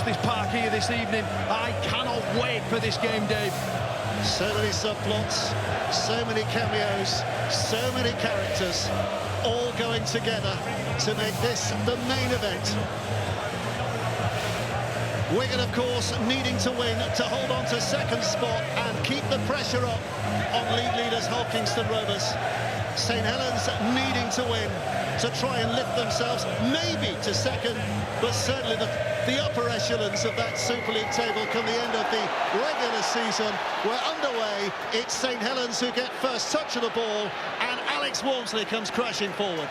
across this park here this evening. I cannot wait for this game, Dave. So many subplots, so many cameos, so many characters, all going together to make this the main event. Wigan, of course, needing to win to hold on to second spot and keep the pressure up on league leaders Kingston Rovers. St Helens needing to win to try and lift themselves maybe to second, but certainly the upper echelons of that Super League table come the end of the regular season. We're underway. It's St Helens who get first touch of the ball, and Alex Walmsley comes crashing forward.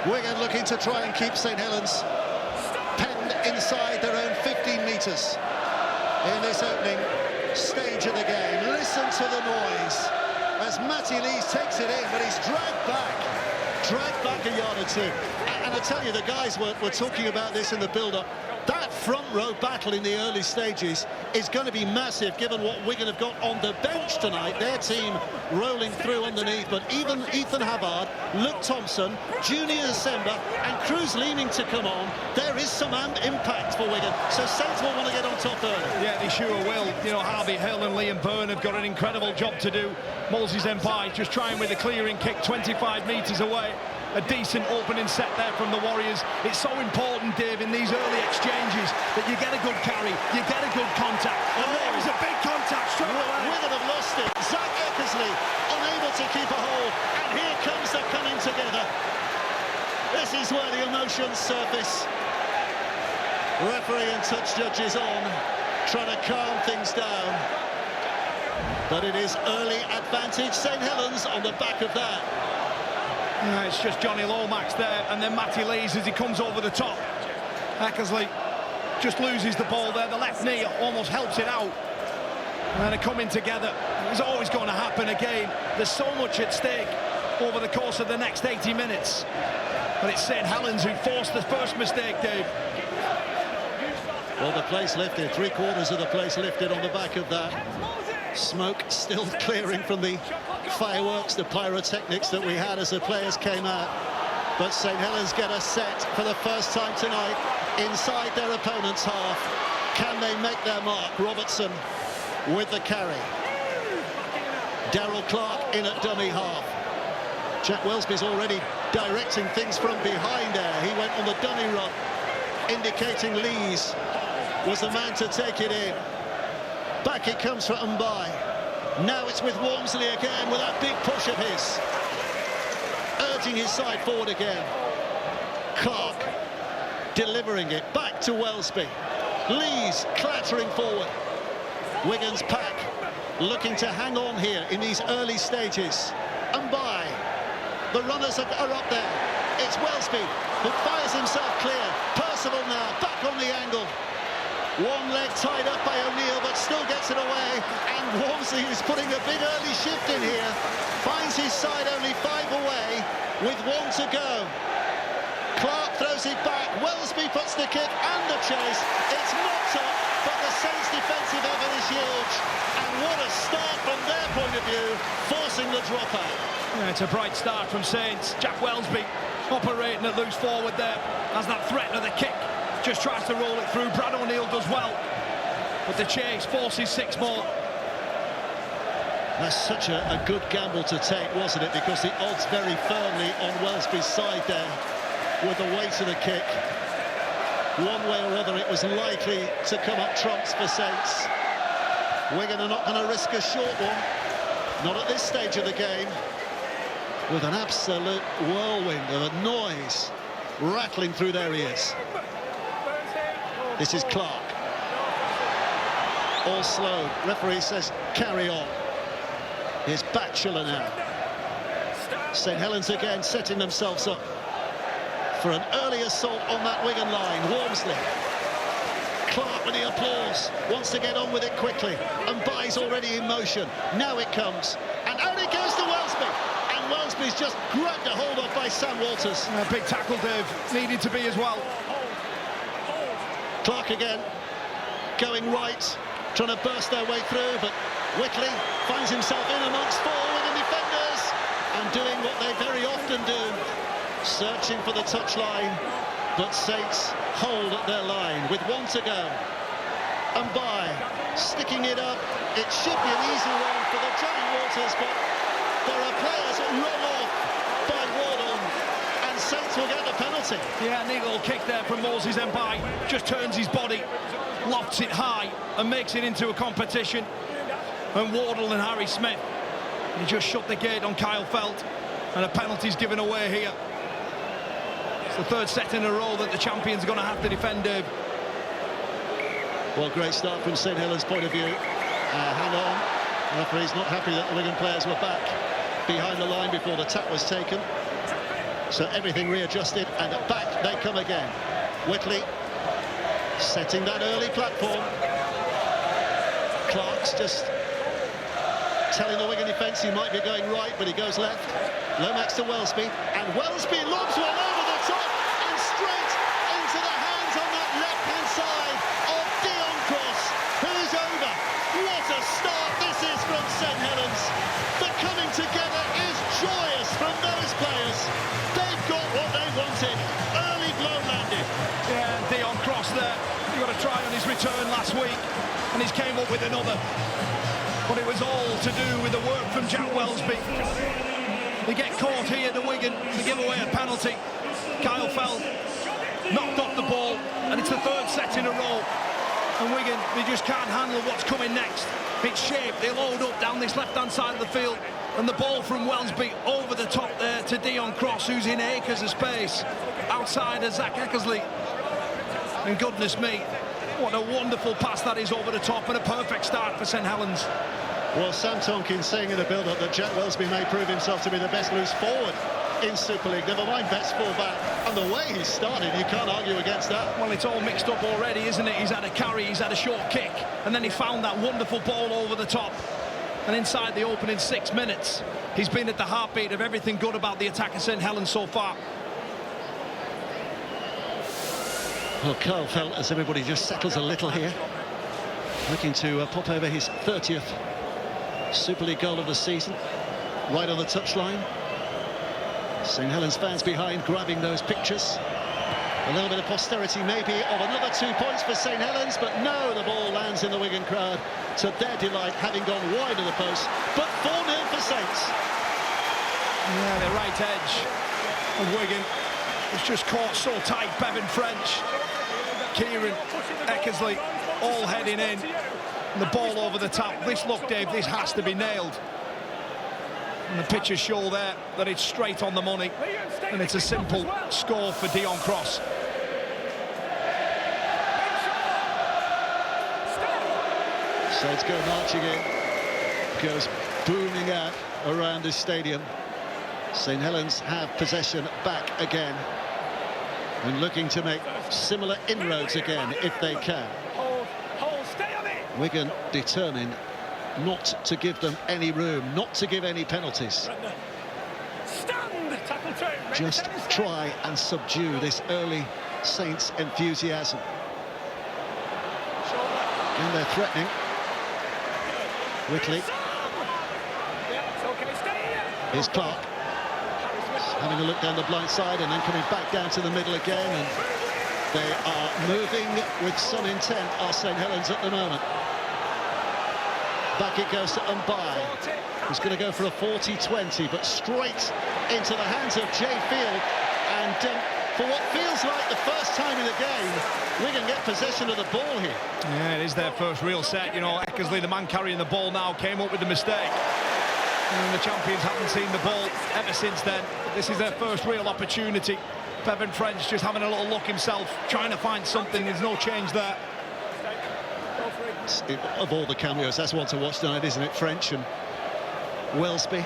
Wigan looking to try and keep St Helens penned inside their own 15 metres in this opening stage of the game. Listen to the noise as Matty Lees takes it in, but he's dragged back a yard or two. And I tell you, the guys were talking about this in the build-up. That front row battle in the early stages is going to be massive, given what Wigan have got on the bench tonight. Their team rolling through underneath, but even Ethan Havard, Luke Thompson, Junior Semba and Cruz leaning to come on. There is some impact for Wigan, so Saints will want to get on top early. Yeah, they sure will. You know, Harvey Hill and Liam Byrne have got an incredible job to do. Moses Empire just trying with a clearing kick 25 metres away. A decent opening set there from the Warriors. It's so important, Dave, in these early exchanges that you get a good carry, you get a good contact. And there is a big contact straight away. Wigan have lost it. Zach Eckersley unable to keep a hold, and here comes the coming together. This is where the emotions surface. Referee and touch judges on, trying to calm things down. But it is early advantage St Helens on the back of that. It's just Johnny Lomax there, and then Matty Lees as he comes over the top. Eckersley just loses the ball there. The left knee almost helps it out. And then they're coming together. It's always going to happen again. There's so much at stake over the course of the next 80 minutes. But it's St Helens who forced the first mistake, Dave. Well, the place lifted, three-quarters of the place lifted on the back of that. Smoke still clearing from the fireworks, the pyrotechnics that we had as the players came out. But St Helens get a set for the first time tonight inside their opponent's half. Can they make their mark? Robertson with the carry. Darryl Clark in at dummy half. Jack Wellesby's already directing things from behind there. He went on the dummy run, indicating Lees was the man to take it in. Back it comes for Mbai. Now it's with Walmsley again with that big push of his. Urging his side forward again. Clark delivering it back to Wellesby. Lees clattering forward. Wigan's pack looking to hang on here in these early stages. Mbai. The runners are up there. It's Wellesby who fires himself clear. Percival now back on the angle. One leg tied up by O'Neill, but still gets it away. And Walmsley, who's putting a big early shift in here, finds his side only 5 away with 1 to go. Clark throws it back. Wellesby puts the kick and the chase. It's knocked up, but the Saints' defensive effort is huge. And what a start from their point of view, forcing the dropout. Yeah, it's a bright start from Saints. Jack Wellesby operating at loose forward there, has that threat of the kick. Just tries to roll it through. Brad O'Neill does well, but the chase forces 6 more. That's such a good gamble to take, wasn't it? Because the odds very firmly on Wellesby's side there with the weight of the kick. One way or other, it was likely to come up trumps for Saints. Wigan are not going to risk a short one, not at this stage of the game, with an absolute whirlwind of a noise rattling through their ears. This is Clark. All slow. Referee says carry on. Here's Batchelor now. St Helens again setting themselves up for an early assault on that Wigan line. Walmsley. Clark with the applause. Wants to get on with it quickly. And Mbai's already in motion. Now it comes. And out it goes to Wellesby. And Wellesby's just grabbed a hold of by Sam Walters. A big tackle, Dave. Needed to be as well. Clark again, going right, trying to burst their way through, but Whitley finds himself in amongst 4 Wigan defenders, and doing what they very often do, searching for the touchline, but Saints hold at their line with 1 to go. And by sticking it up, it should be an easy one for the Giant Waters, but there are players that run off by Wardle, and Saints will get the penalty. Yeah, neat little kick there from Moses Mbai. Just turns his body, lofts it high, and makes it into a competition. And Wardle and Harry Smith, he just shut the gate on Kyle Felt, and a penalty's given away here. It's the 3rd set in a row that the champions are going to have to defend, Dave. Well, great start from St Helens' point of view. Hang on. The referee's not happy that the Wigan players were back behind the line before the tap was taken. So everything readjusted, and back they come again. Whitley setting that early platform. Clark's just telling the Wigan defence he might be going right, but he goes left. Lomax to Wellesby, and Wellesby lobs one over the top and straight into the hands on that left-hand side of Dion Cross, who's over. What a start this is from St Helens. The coming together is joyous from those players. They've got what they wanted. Early blow landed. Yeah, Dion Cross there. He got a try on his return last week, and he's came up with another. But it was all to do with the work from Jack Wellesby. They get caught here, the Wigan, to give away a penalty. Kyle Felt knocked off the ball, and it's the 3rd set in a row. And Wigan, they just can't handle what's coming next. It's shaped, they load up down this left-hand side of the field, and the ball from Wellesby over the top there to Dion Cross, who's in acres of space, outside of Zach Eckersley. And goodness me, what a wonderful pass that is over the top, and a perfect start for St Helens. Well, Sam Tonkin saying in the build-up that Jack Wellesby may prove himself to be the best loose forward in Super League, never mind best full-back. And the way he started, you can't argue against that. Well, it's all mixed up already, isn't it? He's had a carry, he's had a short kick, and then he found that wonderful ball over the top. And inside the opening 6 minutes, he's been at the heartbeat of everything good about the attack of St Helens so far. Well, Kyle Felt, as everybody just settles a little here, looking to pop over his 30th Super League goal of the season, right on the touchline. St Helens fans behind, grabbing those pictures. A little bit of posterity maybe of another 2 points for St Helens, but no, the ball lands in the Wigan crowd, to their delight, having gone wide of the post. But 4-0 for Saints. Yeah, the right edge of Wigan was just caught so tight. Bevan French, Kieran, Eckersley, all heading in. And the ball over the top. This look, Dave, this has to be nailed. And the pictures show there that it's straight on the money. And it's a simple score for Dion Cross. Saints go marching in. Goes booming out around this stadium. St Helens have possession back again. And looking to make similar inroads again if they can. Wigan determined not to give them any room, not to give any penalties. Just try and subdue this early Saints enthusiasm. And they're threatening. Whitley. Here's Clark. Having a look down the blind side and then coming back down to the middle again. And they are moving with some intent, are St Helens at the moment. Back it goes to Mbai, who's going to go for a 40-20, but straight into the hands of Jay Field. And for what feels like the first time in the game, Wigan get possession of the ball here. Yeah, it is their first real set. You know, Eckersley, the man carrying the ball now, came up with the mistake. And the champions haven't seen the ball ever since then. This is their first real opportunity. Bevan French just having a little look himself, trying to find something. There's no change there. Of all the cameos, that's one to watch tonight, isn't it? French and Wellesby.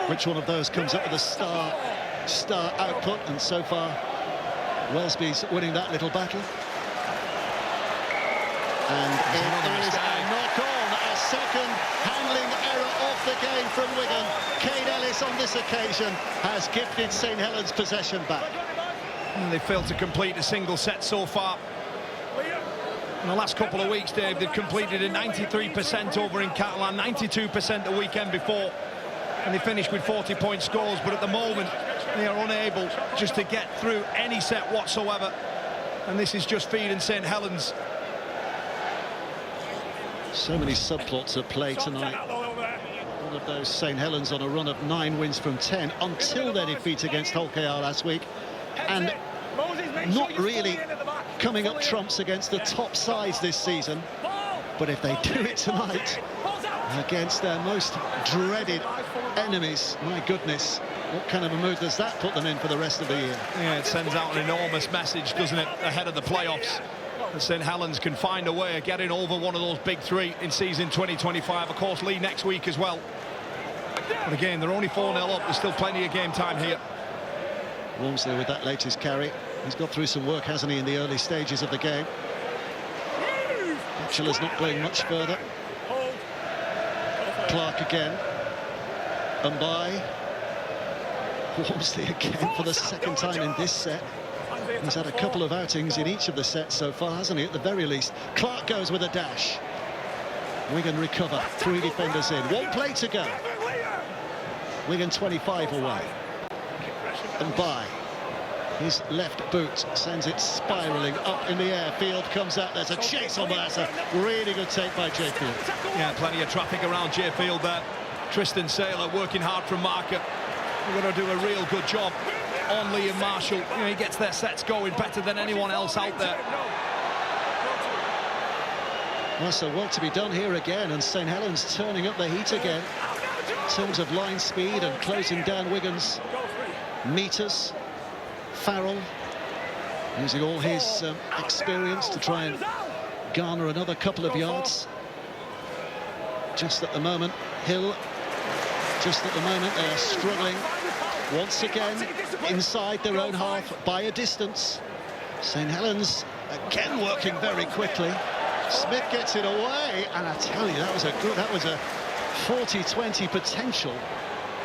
Which one of those comes up with a star output? And so far, Wellesby's winning that little battle. And there is a knock-on, a second handling error off the game from Wigan. Kane Ellis on this occasion has gifted St Helens possession back. And they failed to complete a single set so far. In the last couple of weeks, Dave, they've completed a 93% over in Catalan, 92% the weekend before. and they finish with 40-point scores, but at the moment they are unable just to get through any set whatsoever, and this is just feeding St Helens. So many subplots at play tonight. One of those, St Helens on a run of 9 wins from 10 until their defeat against Hull KR last week, and not really coming up trumps against the top sides this season. But if they do it tonight against their most dreaded enemies, my goodness, what kind of a mood does that put them in for the rest of the year? Yeah, it sends out an enormous message, doesn't it, ahead of the playoffs. That St Helens can find a way of getting over one of those big three in season 2025. Of course, Lee next week as well. But again, they're only 4-0 up. There's still plenty of game time here. Walmsley with that latest carry. He's got through some work, hasn't he, in the early stages of the game. Batchelor's not going much further. Clark again. And by Walmsley again for the second time in this set. He's had a couple of outings in each of the sets so far, hasn't he, at the very least. Clark goes with a dash. Wigan recover. 3 defenders in. 1 play to go. Wigan 25 away. And by his left boot sends it spiralling up in the air. Field comes out. There's a chase on that. That's a really good take by Jay Field. Yeah, plenty of traffic around Jay Field there. Tristan Saylor working hard from marker. We're going to do a real good job on Liam Marshall. You know, he gets their sets going better than anyone else out there. Well, so work to be done here again, and St Helens turning up the heat again in terms of line speed and closing down Wigan's meters. Farrell using all his experience to try and garner another couple of yards. Just at the moment, Hill, just at the moment, they're struggling once again inside their own half by a distance. St Helens again working very quickly. Smith gets it away, and I tell you, that was a 40-20 potential.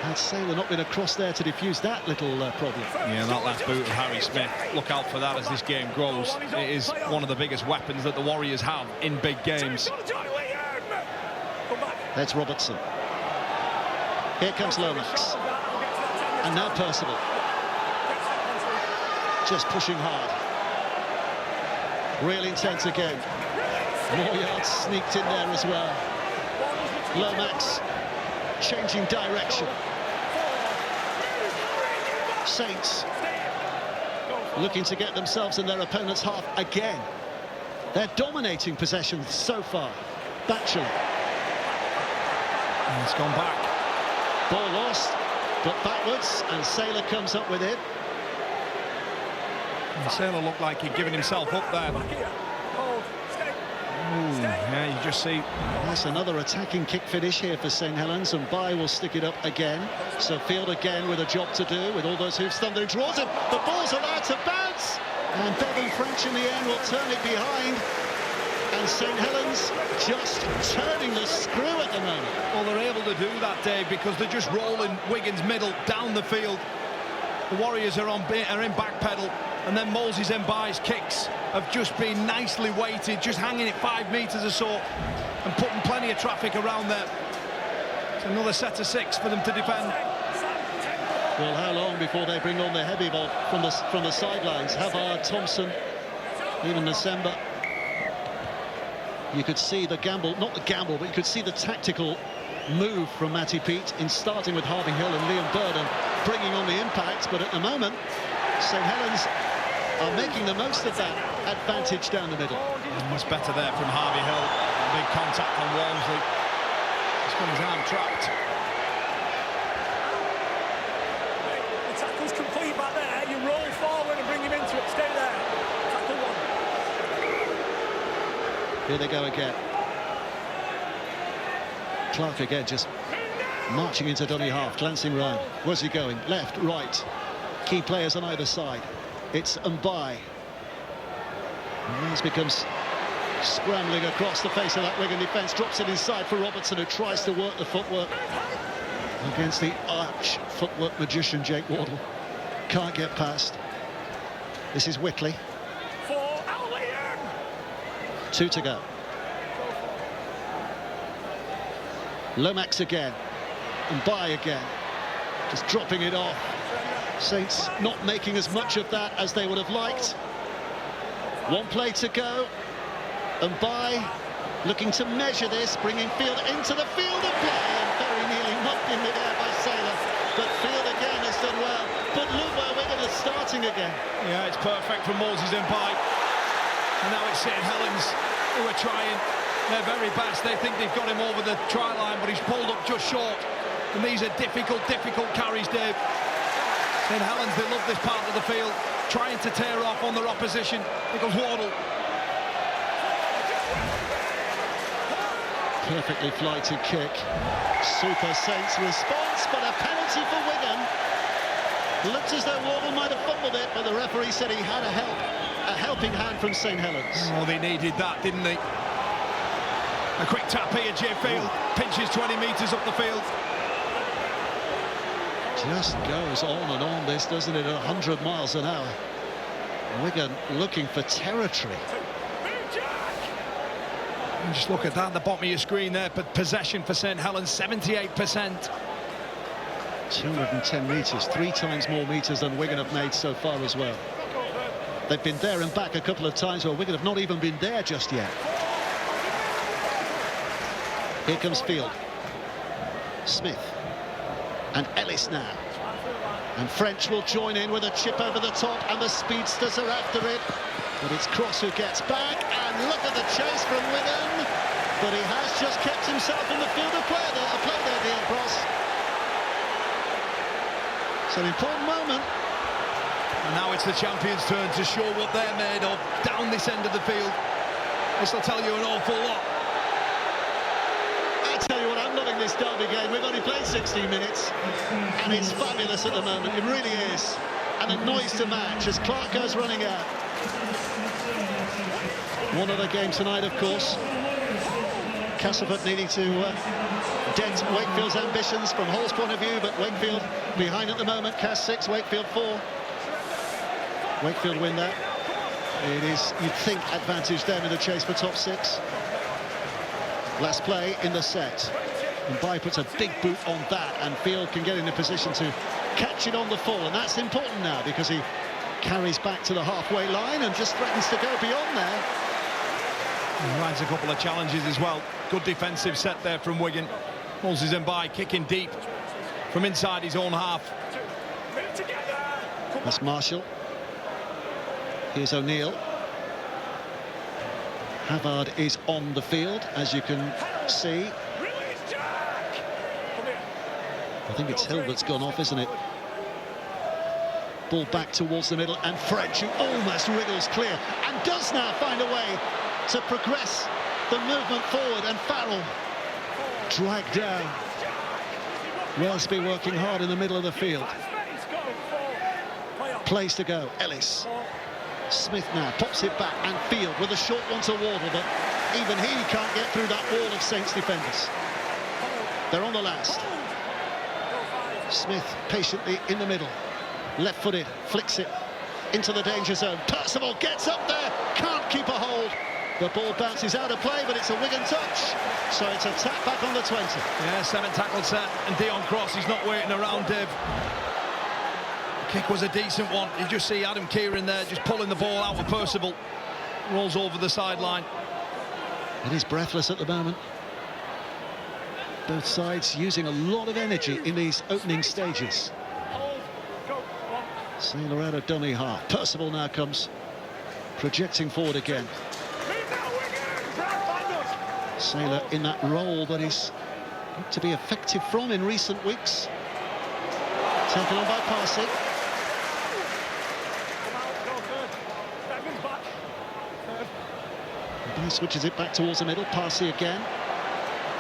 Had Saylor not been across there to defuse that little problem. Yeah, that last boot of Harry Smith, look out for that as this game grows. It is one of the biggest weapons that the Warriors have in big games. That's Robertson. Here comes Lomax. And now Percival. Just pushing hard. Real intent again. More yards sneaked in there as well. Lomax changing direction. Saints looking to get themselves in their opponent's half again. They're dominating possession so far. Batchelor. And it's gone back. Ball lost, but backwards, and Saylor comes up with it. And Saylor looked like he'd given himself up there. Ooh, yeah, you just see. That's another attacking kick finish here for St Helens, and By will stick it up again. So Field again with a job to do, with all those hooves thundering towards him. The ball's allowed to bounce, and Bevan French in the end will turn it behind. And St Helens just turning the screw at the moment. Well, they're able to do that, Dave, because they're just rolling Wigan's middle down the field. The Warriors are in back pedal, and then Moses Mbai's kicks have just been nicely weighted, just hanging it 5 metres or so, and putting plenty of traffic around there. It's another set of 6 for them to defend. Well, how long before they bring on the heavy ball from the sidelines? Havard, Thompson, even December. You could see the gamble, not the gamble, but you could see the tactical move from Matty Pete in starting with Harvey Hill and Liam Bird and bringing on the impact. But at the moment, St Helens are making the most of that advantage down the middle. Much better there from Harvey Hill. Big contact from Walmsley. He's got his arm trapped. The tackle's complete back there. You roll forward and bring him into it. Stay there. Tackle 1. Here they go again. Clark again, just marching into dummy half, glancing round. Where's he going? Left, right. Key players on either side. It's Mbai. Miles becomes scrambling across the face of that Wigan defence, drops it inside for Robertson, who tries to work the footwork against the arch footwork magician Jake Wardle. Can't get past. This is Whitley. 2 to go. Lomax again. And by again, just dropping it off. Saints not making as much of that as they would have liked. One play to go, and by looking to measure this, bringing Field into the field of play, and very nearly knocked in midair by Saylor. But Field again has done well. But look where Wigan is starting again. Yeah, it's perfect from Moses and By. And now it's St Helens who are trying their very best. They think they've got him over the try line, but he's pulled up just short. And these are difficult carries, Dave. St Helens, they love this part of the field, trying to tear off on their opposition. Here comes Wardle. Perfectly flighted kick. Super Saints response, but a penalty for Wigan. Looked as though Wardle might have fumbled it, but the referee said he had a helping hand from St Helens. Oh, they needed that, didn't they? A quick tap here, Jay Field pinches 20 metres up the field. Just goes on and on, this, doesn't it, at 100 miles an hour. Wigan looking for territory. And just look at that, the bottom of your screen there, but possession for St Helens, 78%. 210 metres, 3 times more metres than Wigan have made so far as well. They've been there and back a couple of times, where Wigan have not even been there just yet. Here comes Field. Smith. And Ellis now. And French will join in with a chip over the top, and the speedsters are after it. But it's Cross who gets back, and look at the chase from Wigan. But he has just kept himself in the field of play there, dear Cross. It's an important moment. And now it's the champions' turn to show what they're made of down this end of the field. This will tell you an awful lot. I tell you what, I'm loving this derby game. We've only played 16 minutes, and it's fabulous at the moment. It really is. And a noise to match as Clark goes running out. One other game tonight, of course. Castleford needing to dent Wakefield's ambitions from Hall's point of view, but Wakefield behind at the moment. Cas 6, Wakefield 4. Wakefield win that. It is, you'd think, advantage them in the chase for top 6. Last play in the set. And By puts a big boot on that, and Field can get in a position to catch it on the fall, and that's important now because he carries back to the halfway line and just threatens to go beyond there. He rides a couple of challenges as well. Good defensive set there from Wigan. Moses and By kicking deep from inside his own half. That's Marshall. Here's O'Neill. Havard is on the field, as you can see. I think it's Hill that's gone off, isn't it? Ball back towards the middle, and French, who almost wriggles clear and does now find a way to progress the movement forward, and Farrell dragged down. Wellesby working hard in the middle of the field. Place to go, Ellis. Smith now pops it back, and Field with a short one to Wardle, but even he can't get through that wall of Saints defenders. They're on the last. Smith patiently in the middle, left-footed, flicks it into the danger zone. Percival gets up there, can't keep a hold. The ball bounces out of play, but it's a Wigan touch, so it's a tap back on the 20. Yeah, 7 tackle set, and Dion Cross, he's not waiting around, Dave. The kick was a decent one. You just see Adam Kieran there just pulling the ball out with Percival. Rolls over the sideline. It is breathless at the moment. Both sides using a lot of energy in these opening stages. Saylor out of dummy half. Percival now comes projecting forward again. Saylor in that role that he's looked to be effective from in recent weeks. Taken on by Parsi. He switches it back towards the middle. Parsi again.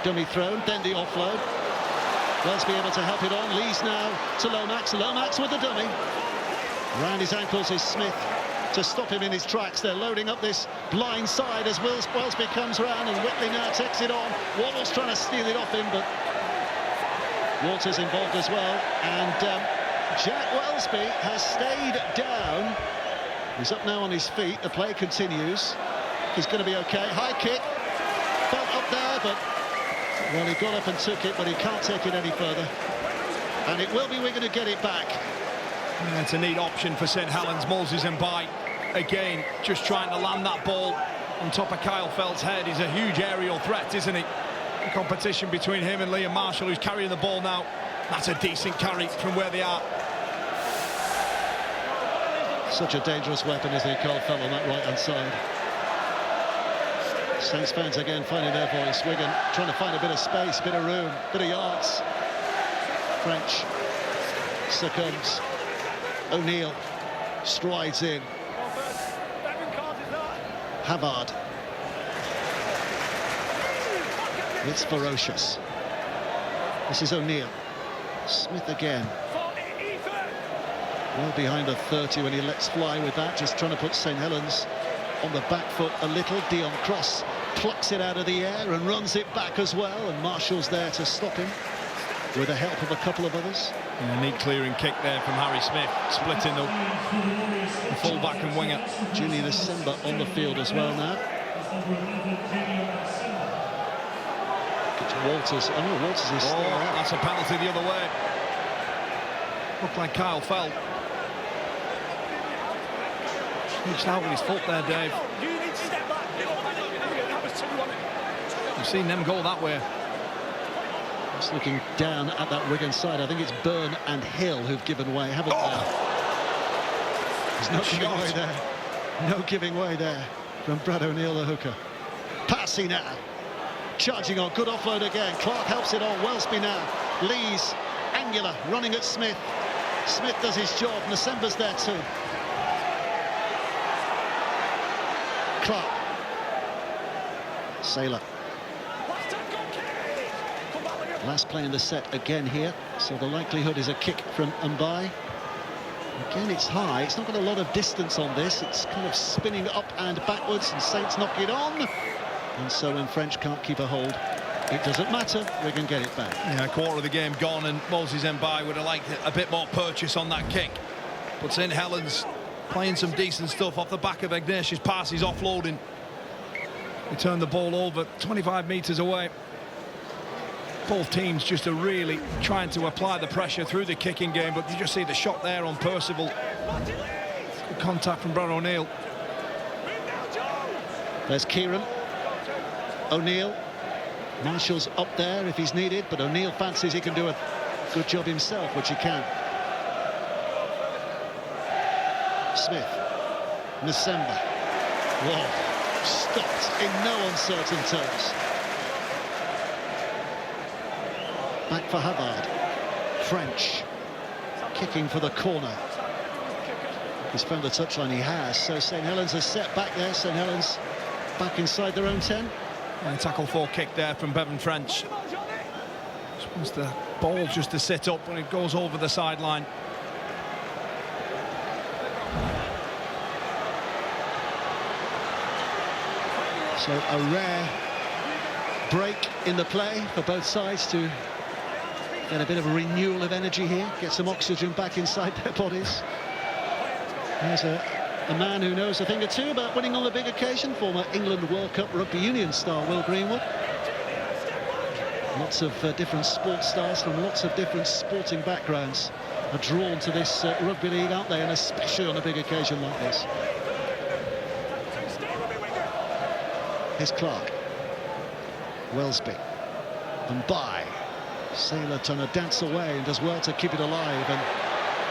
Dummy thrown, then the offload. Wellesby able to help it on. Lees now to Lomax. Lomax with the dummy. Round his ankles is Smith to stop him in his tracks. They're loading up this blind side as Wellesby comes round, and Whitley now takes it on. Waddle's trying to steal it off him, but Walters involved as well. And Jack Wellesby has stayed down. He's up now on his feet. The play continues. He's going to be okay. High kick. Felt up there, but Well, he got up and took it, but he can't take it any further. And it will be Wigan to get it back. Yeah, it's a neat option for St Helens. Moses and By again just trying to land that ball on top of Kyle Feld's head. He's a huge aerial threat, isn't he? The competition between him and Liam Marshall, who's carrying the ball now. That's a decent carry from where they are. Such a dangerous weapon, isn't he, Kyle Feld on that right-hand side. Saints fans again finding their voice. Wigan trying to find a bit of space, bit of room, bit of yards. French succumbs. O'Neill strides in. Havard. It's ferocious. This is O'Neill. Smith again. Well behind the 30 when he lets fly with that, just trying to put St Helens on the back foot a little. Dion Cross plucks it out of the air and runs it back as well, and Marshall's there to stop him with the help of a couple of others. And a neat clearing kick there from Harry Smith, splitting the full-back and winger. Julian December on the field as well now. Walters. Oh, Walters is still out. That's a penalty the other way. Looked like Kyle Feld. Reached out with his foot there, Dave. You've seen them go that way. Just looking down at that Wigan side, I think it's Byrne and Hill who've given way, haven't they? There's no giving way there. No giving way there from Brad O'Neill, the hooker. Passing now. Charging on, good offload again. Clark helps it on, Wellesby now. Lees, angular, running at Smith. Smith does his job, Nasemba's there too. Clark. Saylor. Last play in the set again here, so the likelihood is a kick from Mbai. Again, it's high. It's not got a lot of distance on this. It's kind of spinning up and backwards, and Saints knock it on. And so when French can't keep a hold, it doesn't matter. We can get it back. Yeah, a quarter of the game gone, and Moses Mbai would have liked a bit more purchase on that kick. But St Helens playing some decent stuff off the back of Ignatius' passes, offloading. They turned the ball over 25 metres away. Both teams just are really trying to apply the pressure through the kicking game, but you just see the shot there on Percival. Good contact from Brad O'Neill. There's Kieran. O'Neill. Marshall's up there if he's needed, but O'Neill fancies he can do a good job himself, which he can. Smith. Nasemba. Whoa. Stopped in no uncertain terms. Back for Havard. French. Kicking for the corner. He's found the touchline, he has. So St Helens has set back there. St Helens back inside their own 10. And tackle for kick there from Bevan French. Just wants the ball just to sit up when it goes over the sideline. So a rare break in the play for both sides to get a bit of a renewal of energy here, get some oxygen back inside their bodies. There's a man who knows a thing or two about winning on the big occasion, former England World Cup Rugby Union star Will Greenwood. Lots of different sports stars from lots of different sporting backgrounds are drawn to this rugby league, aren't they? And especially on a big occasion like this. Here's Clark. Wellesby. And By. Saylor trying to dance away and does well to keep it alive. And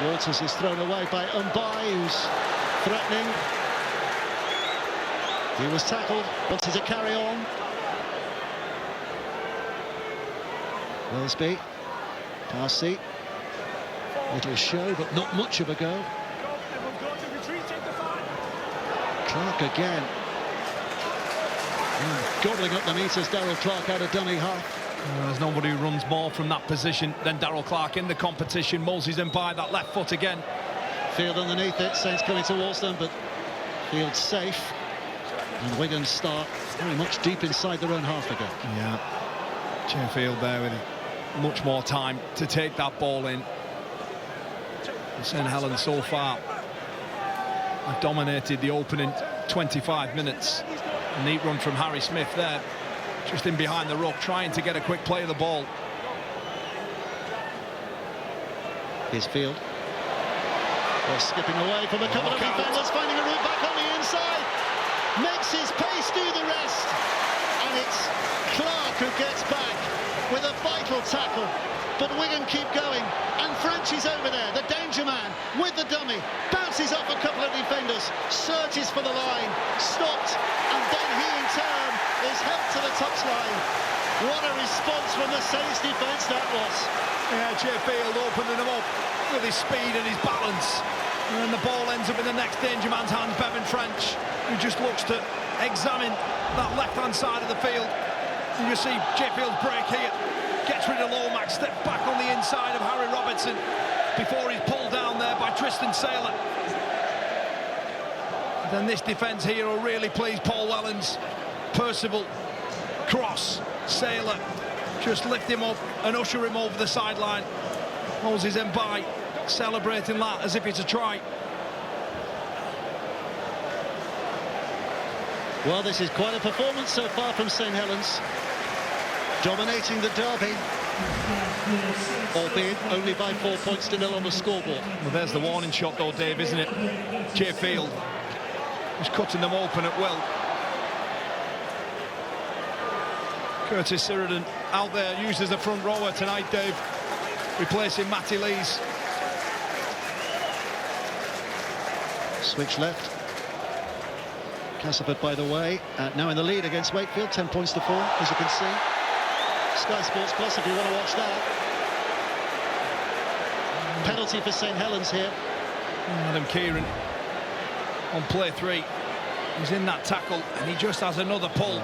Walters is thrown away by Mbai, who's threatening. He was tackled, wanted to carry on. Wellesby. Parsi. Little show, but not much of a go. Clark again. Gobbling up the metres, Darryl Clark out of dummy half. There's nobody who runs more from that position than Darryl Clark in the competition. Moses Mbai, that left foot again. Field underneath it, Saints coming towards them, but Field safe. And Wigan start very much deep inside their own half again. Yeah, Chenfield there with much more time to take that ball in. St Helens so far have dominated the opening 25 minutes. A neat run from Harry Smith there. just in behind the ruck, trying to get a quick play of the ball. His field. Well, skipping away from a couple of defenders, finding a route back on the inside. Makes his pace do the rest. And it's Clark who gets back with a vital tackle. But Wigan keep going. And French is over there, the danger man, with the dummy. Bounces off a couple of defenders, surges for the line, stopped, and then he in turn is helped to the touchline. What a response from the Saints defence that was. Yeah, Sheffield opening him up with his speed and his balance. And then the ball ends up in the next danger man's hands, Bevan French, who just looks to examine that left-hand side of the field. And you see Sheffield's break here. Gets rid of Lomax, steps back on the inside of Harry Robertson before he's pulled down there by Tristan Saylor. Then this defence here will really please Paul Wellens. Percival, cross, Saylor, just lift him up and usher him over the sideline. Moses Mbai celebrating that as if it's a try. Well, this is quite a performance so far from St Helens. Dominating the derby, albeit only by 4 points to 0 on the scoreboard. Well, there's the warning shot though, Dave, isn't it? Sheffield is cutting them open at will. Curtis Sheridan out there, used as a front rower tonight, Dave, replacing Matty Lees. Switch left. Castleford, by the way, now in the lead against Wakefield, 10 points to 4, as you can see. Sky Sports Plus if you want to watch that. Penalty for St Helens here. Adam Kieran on play 3. He's in that tackle and he just has another pull.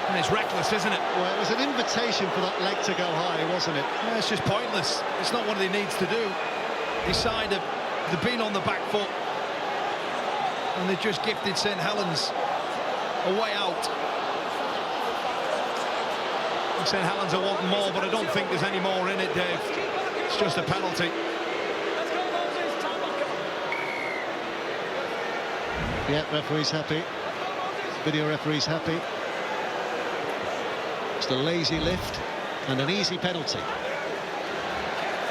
And it's reckless, isn't it? Well, it was an invitation for that leg to go high, wasn't it? Yeah, it's just pointless. It's not what he needs to do. His side they've been on the back foot and they've just gifted St Helens a way out. St Helens are wanting more, but I don't think there's any more in it, Dave. It's just a penalty. Yeah, referee's happy. Video referee's happy. It's a lazy lift and an easy penalty.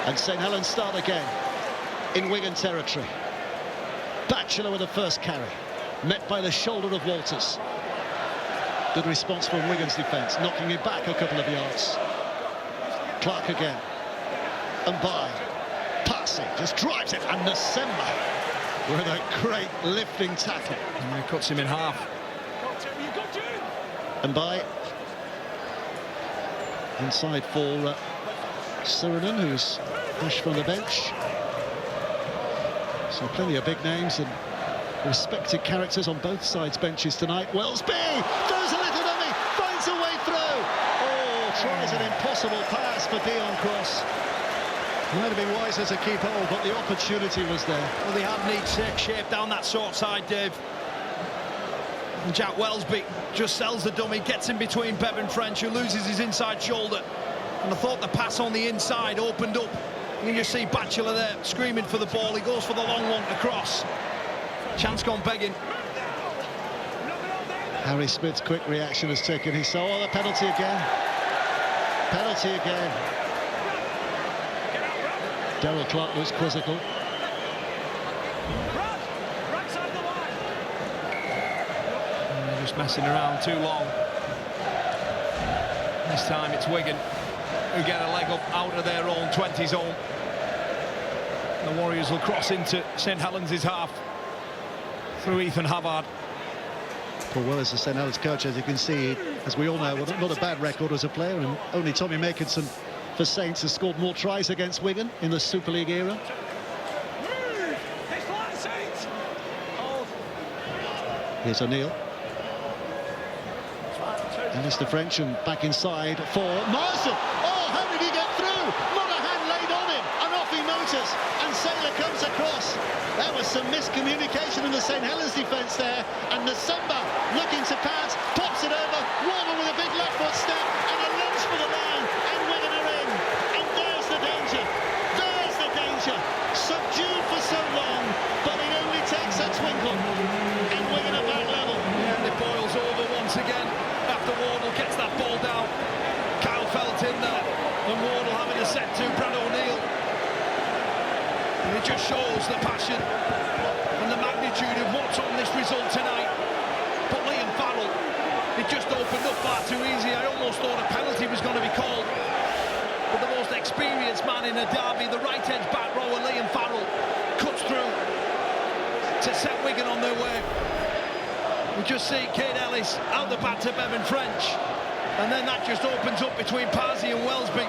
And St Helens start again in Wigan territory. Batchelor with the first carry, met by the shoulder of Walters. Good response from Wigan's defence, knocking it back a couple of yards. Clark again. And by passing, just drives it. And Nasemba with a great lifting tackle. And he cuts him in half. And by inside for Sheridan, who's pushed from the bench. So plenty of big names and respected characters on both sides' benches tonight. Wellsby throws a little dummy, finds a way through. Oh, tries an impossible pass for Dion Cross. Might have been wiser to keep hold, but the opportunity was there. Well, they have neat shape down that short side, Dave. And Jack Wellsby just sells the dummy, gets in between Bevan French, who loses his inside shoulder. And I thought the pass on the inside opened up. You can see Batchelor there screaming for the ball. He goes for the long one across. Chance gone begging. Harry Smith's quick reaction has taken his soul. Oh, the penalty again. Penalty again. Darryl Clark looks quizzical. They're just messing around too long. This time it's Wigan who get a leg up out of their own 20 zone. The Warriors will cross into St Helens' half through Ethan Havard. Paul Wellens, the St Helens coach, as you can see, as we all know, not a bad record as a player, and only Tommy Makinson for Saints has scored more tries against Wigan in the Super League era. Here's O'Neill. And Mr. French, and back inside for Marsden. Oh, how did he get through? Not a hand laid on him, and off he motors, and Saylor comes across. There was some miscommunication in the St Helens defence there, and Nasemba looking to pass, pops it over, Warner with a big left foot step, and a lunge for the line, and Wigan are in. And there's the danger. There's the danger. Subdued for so long, but it only takes a twinkle, and Wigan are back level. Yeah, and it boils over once again after Wardle gets that man in a derby, the right edge back rower Liam Farrell cuts through to set Wigan on their way. We just see Kate Ellis out the back to Bevan French, and then that just opens up between Parsi and Welsby.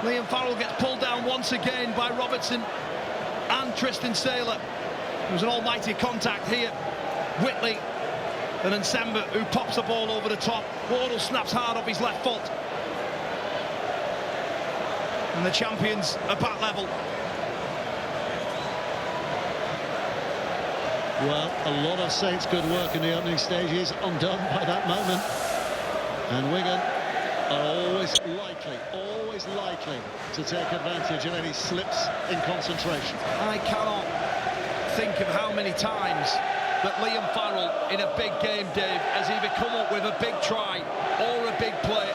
Liam Farrell gets pulled down once again by Robertson and Tristan Saylor. There was an almighty contact here. Whitley and Nsemba, who pops the ball over the top. Wardle snaps hard off his left foot. And the champions are back level. Well, a lot of Saints' good work in the opening stages undone by that moment. And Wigan are always likely to take advantage of any slips in concentration. I cannot think of how many times that Liam Farrell in a big game, Dave, has either come up with a big try or a big play,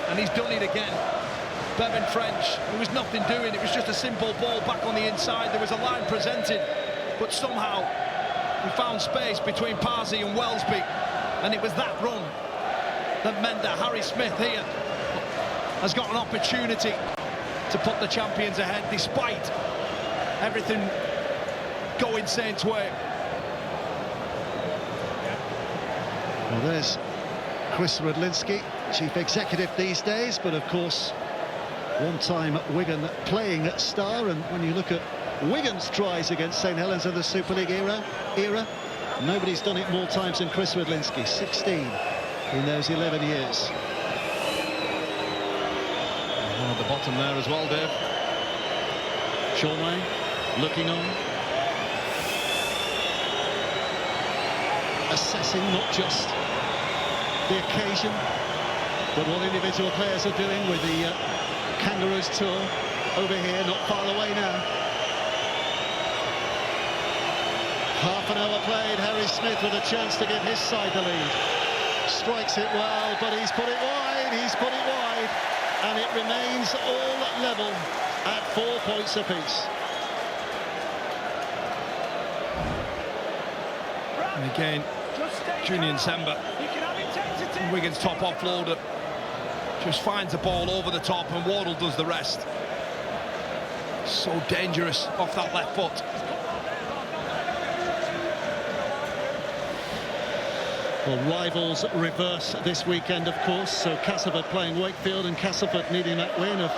and he's done it again. Bevan French, there was nothing doing, it was just a simple ball back on the inside. There was a line presented, but somehow we found space between Parsi and Welsby, and it was that run that meant that Harry Smith here has got an opportunity to put the champions ahead, despite everything going Saints' way. Well, there's Chris Rudlinski, chief executive these days, but of course one-time Wigan playing star. And when you look at Wigan's tries against St Helens in the Super League era, nobody's done it more times than Chris Rudlinski, 16 in those 11 years. One at the bottom there as well, Dave. Sean looking on, assessing not just the occasion, but what individual players are doing with the Kangaroos tour over here, not far away now. Half an hour played, Harry Smith with a chance to give his side the lead. Strikes it well, but he's put it wide, and it remains all level at 4 points apiece. And again, Junior Nsemba, Wigan's top offloader, just finds the ball over the top, and Wardle does the rest. So dangerous off that left foot. Well, rivals reverse this weekend, of course. So Castleford playing Wakefield, and Castleford needing that win have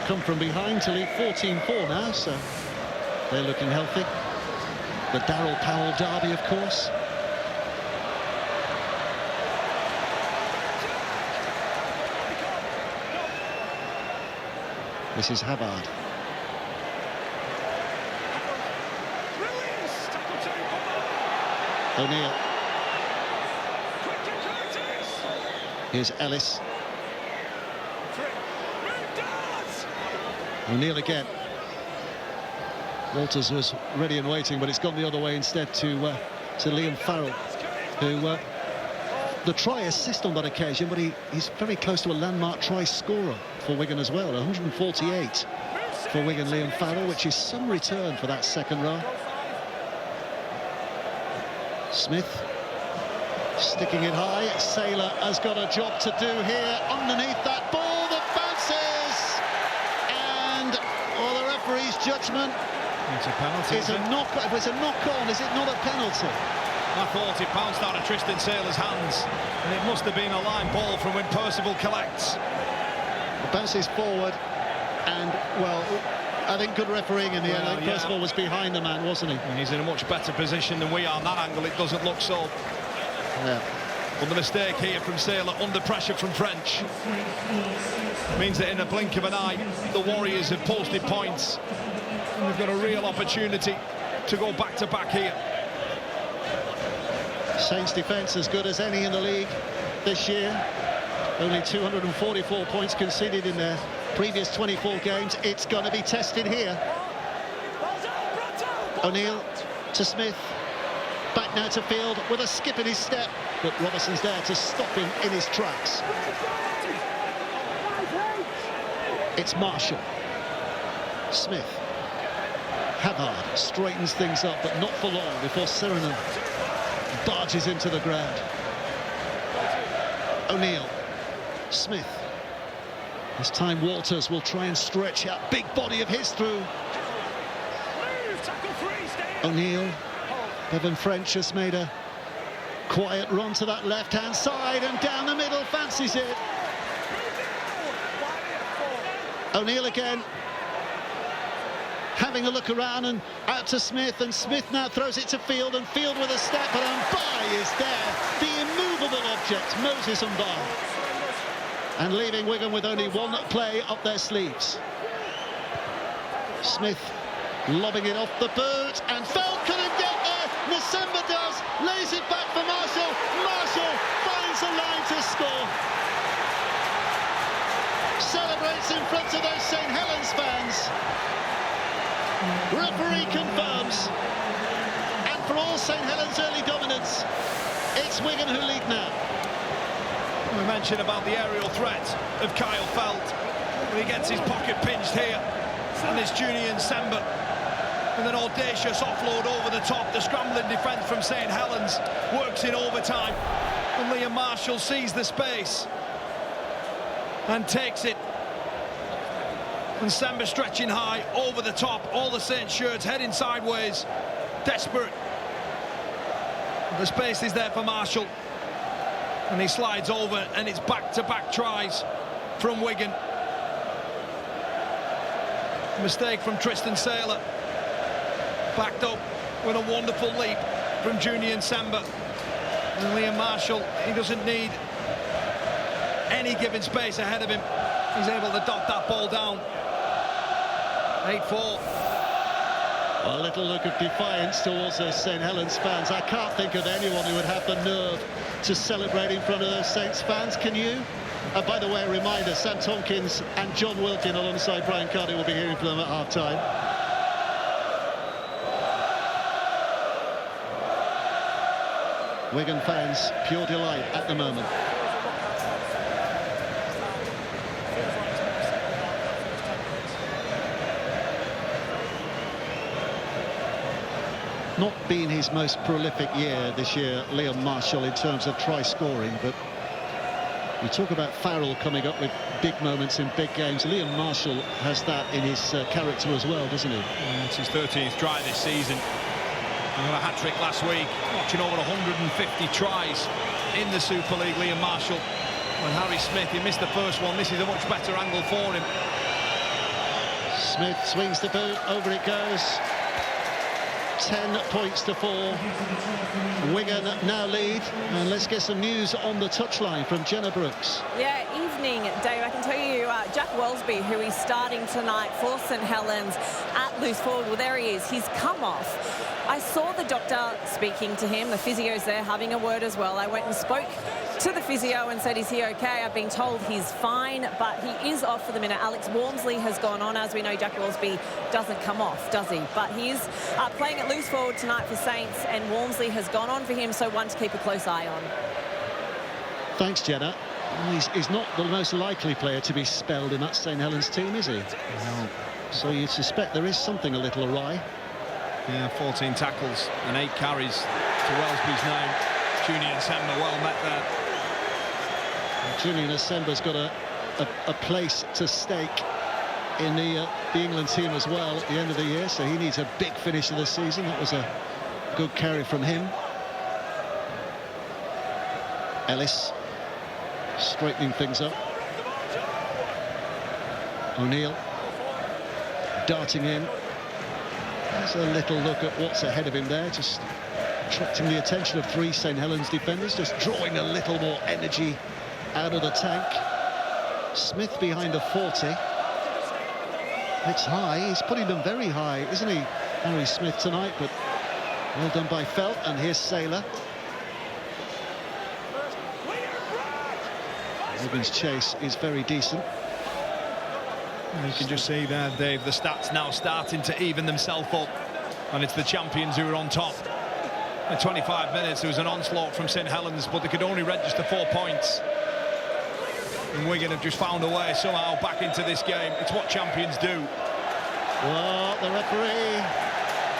come from behind to lead 14-4 now, so they're looking healthy. The Darryl Powell derby, of course. This is Havard. O'Neill. Here's Ellis. O'Neill again. Walters was ready and waiting, but it's gone the other way instead to Liam Farrell, who the try assist on that occasion, but he's very close to a landmark try scorer for Wigan as well. 148 for Wigan, Liam Farrell, which is some return for that second row. Smith sticking it high. Saylor has got a job to do here underneath that ball that bounces, and the referee's judgment. It's a penalty. It's a knock. If it's a knock-on, is it not a penalty? I thought it bounced out of Tristan Saylor's hands, and it must have been a line ball from when Percival collects. It bounces forward, and well, I think good refereeing in the end. I think Percival was behind the man, wasn't he? And he's in a much better position than we are. On that angle, it doesn't look so. Yeah. But the mistake here from Saylor, under pressure from French, means that in a blink of an eye, the Warriors have posted points. And they've got a real opportunity to go back-to-back here. Saints' defence as good as any in the league this year. Only 244 points conceded in their previous 24 games. It's going to be tested here. O'Neill to Smith. Back now to Field with a skip in his step, but Robertson's there to stop him in his tracks. It's Marshall. Smith. Havard straightens things up, but not for long before Serenum barges into the ground. O'Neill. Smith. This time Walters will try and stretch that big body of his through. O'Neill. Bevan French has made a quiet run to that left-hand side and down the middle, fancies it. O'Neill again, having a look around and out to Smith, and Smith now throws it to Field, and Field with a step, and Mbaye is there, the immovable object, Moses Mbaye. And leaving Wigan with only one play up their sleeves. Smith lobbing it off the boot, and Feld couldn't get there. Nasemba does, lays it back for Marshall. Marshall finds the line to score. Celebrates in front of those St Helens fans. Referee confirms. And for all St Helens' early dominance, it's Wigan who lead now. We mentioned about the aerial threat of Kyle Feld. He gets his pocket pinched here. And it's Junior Nsemba with an audacious offload over the top. The scrambling defence from St Helens works in overtime. And Liam Marshall sees the space and takes it. And Nsemba stretching high over the top. All the Saints shirts heading sideways. Desperate. The space is there for Marshall. And he slides over, and it's back-to-back tries from Wigan. Mistake from Tristan Saylor. Backed up with a wonderful leap from Junior Nsemba. And Liam Marshall, he doesn't need any given space ahead of him. He's able to dot that ball down. 8-4. A little look of defiance towards those St Helens fans. I can't think of anyone who would have the nerve to celebrate in front of those Saints fans. Can you? By the way, a reminder, Sam Tompkins and John Wilkin alongside Brian Cardy will be hearing from them at half-time. Wigan fans, pure delight at the moment. Not been his most prolific year this year, Liam Marshall, in terms of try scoring, but you talk about Farrell coming up with big moments in big games. Liam Marshall has that in his character as well, doesn't he? Yeah, it's his 13th try this season. He got a hat-trick last week, watching over 150 tries in the Super League. Liam Marshall, when Harry Smith, he missed the first one. This is a much better angle for him. Smith swings the boot, over it goes. 10 points to 4. Wigan now lead, and let's get some news on the touchline from Jenna Brooks. Yeah, evening, Dave. I can tell you Jack Wellesby, who is starting tonight for St Helens at loose forward. Well, there he is. He's come off. I saw the doctor speaking to him. The physio's there having a word as well. I went and spoke to the physio and said, is he okay? I've been told he's fine, but he is off for the minute. Alex Walmsley has gone on. As we know, Jack Wellesby doesn't come off, does he? But he is playing at loose forward tonight for Saints, and Walmsley has gone on for him, so one to keep a close eye on. Thanks, Jenna. He's not the most likely player to be spelled in that St Helens team, is he? No. So you'd suspect there is something a little awry. Yeah, 14 tackles and 8 carries to Wellesby's name. Junior Nsemba well met there. Junior Nsemba's got a place to stake in the England team as well at the end of the year, so he needs a big finish of the season. That was a good carry from him. Ellis straightening things up. O'Neill darting in. There's a little look at what's ahead of him there, just attracting the attention of 3 St Helens defenders, just drawing a little more energy out of the tank. Smith behind the 40. It's high. He's putting them very high, isn't he, Harry Smith, tonight? But well done by Felt. And here's Saylor. Wigan's chase is very decent. You can just see there, Dave, the stats now starting to even themselves up, and it's the champions who are on top. In 25 minutes, there was an onslaught from St Helens, but they could only register 4 points. And Wigan have just found a way somehow back into this game. It's what champions do. Well, the referee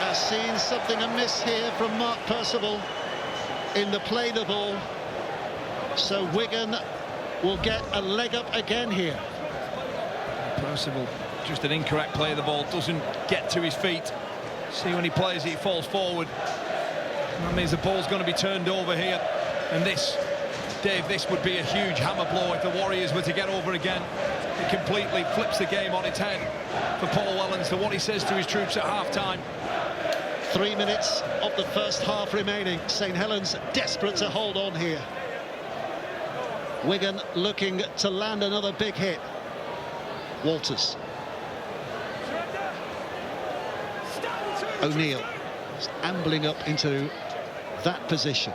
has seen something amiss here from Mark Percival in the play the ball. So Wigan will get a leg up again here. Percival, just an incorrect play of the ball, doesn't get to his feet. See, when he plays it, he falls forward. That means the ball's going to be turned over here. And this, Dave, this would be a huge hammer blow if the Warriors were to get over again. It completely flips the game on its head for Paul Helens to what he says to his troops at half-time. 3 minutes of the first half remaining. St Helens desperate to hold on here. Wigan looking to land another big hit. Walters. O'Neill ambling up into that position.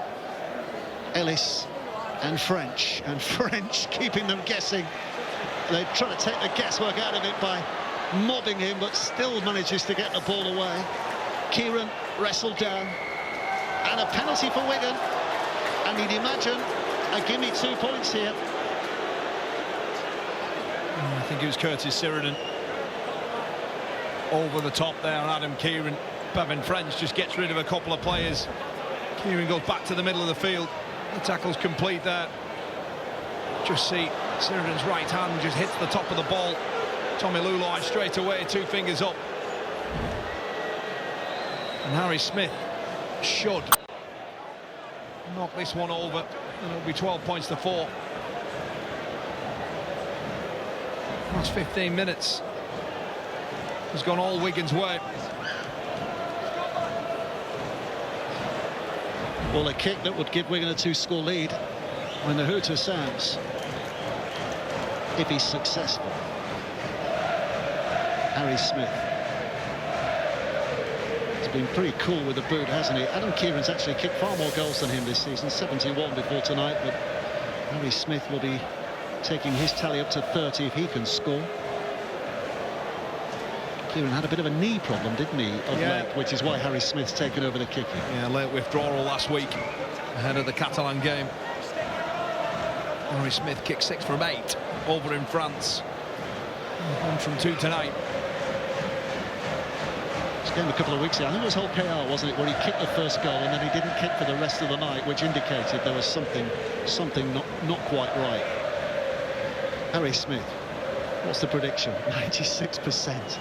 Ellis and French keeping them guessing. They try to take the guesswork out of it by mobbing him, but still manages to get the ball away. Kieran wrestled down, and a penalty for Wigan, and you'd imagine a gimme 2 points here. I think it was Curtis Sheridan over the top there, Adam Kieran. Bevan French just gets rid of a couple of players. Kieran goes back to the middle of the field. The tackle's complete there. Just see Sheridan's right hand just hits the top of the ball. Tommy Lulai straight away, 2 fingers up. And Harry Smith should knock this one over, and it'll be 12 points to 4. Last 15 minutes has gone all Wigan's way. Well, a kick that would give Wigan a 2-score lead when the hooter sounds, if he's successful. Harry Smith. He's been pretty cool with the boot, hasn't he? Adam Kieran's actually kicked far more goals than him this season, 71 before tonight, but Harry Smith will be taking his tally up to 30 if he can score. Kieran had a bit of a knee problem, didn't he, of late, which is why Harry Smith's taken over the kicking. Yeah, late withdrawal last week ahead of the Catalan game. Harry Smith kicked 6 from 8 over in France. 1 from 2 tonight. This game a couple of weeks ago, I think it was Hull KR, wasn't it, where he kicked the first goal and then he didn't kick for the rest of the night, which indicated there was something not quite right. Harry Smith, what's the prediction? 96%.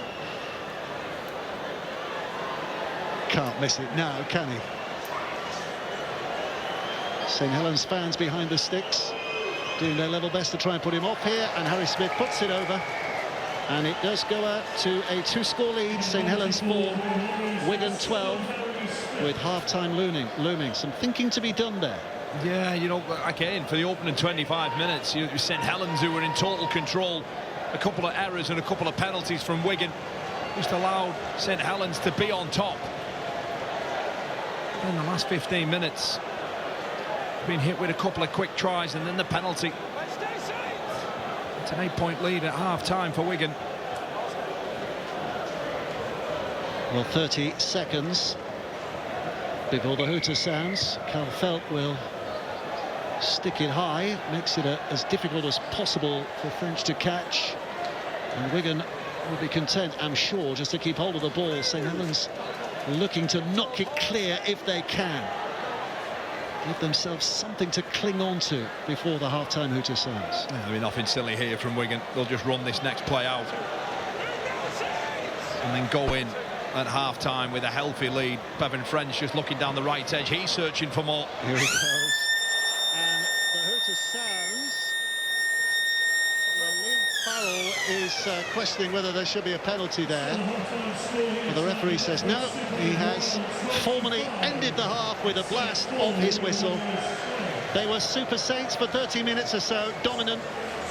Can't miss it now, can he? St Helens fans behind the sticks doing their level best to try and put him off here, and Harry Smith puts it over, and it does go out to a 2-score lead. St Helens 4, Wigan 12, with half-time looming. Some thinking to be done there. Yeah, you know, again, for the opening 25 minutes, you St Helens, who were in total control. A couple of errors and a couple of penalties from Wigan just allowed St Helens to be on top. In the last 15 minutes, been hit with a couple of quick tries and then the penalty. It's an 8-point lead at half-time for Wigan. Well, 30 seconds before the hooter sounds. Cal Felt will stick it high, makes it as difficult as possible for French to catch. And Wigan will be content, I'm sure, just to keep hold of the ball. St Helens looking to knock it clear if they can. Give themselves something to cling on to before the half-time hooter sounds. There'll be nothing silly here from Wigan. They'll just run this next play out and then go in at half-time with a healthy lead. Bevan French just looking down the right edge. He's searching for more. Here he goes. And the hooter sounds. Well, Liam Farrell is questioning whether there should be a penalty there. But the referee says no. He has formally ended the half with a blast of his whistle. They were Super Saints for 30 minutes or so, dominant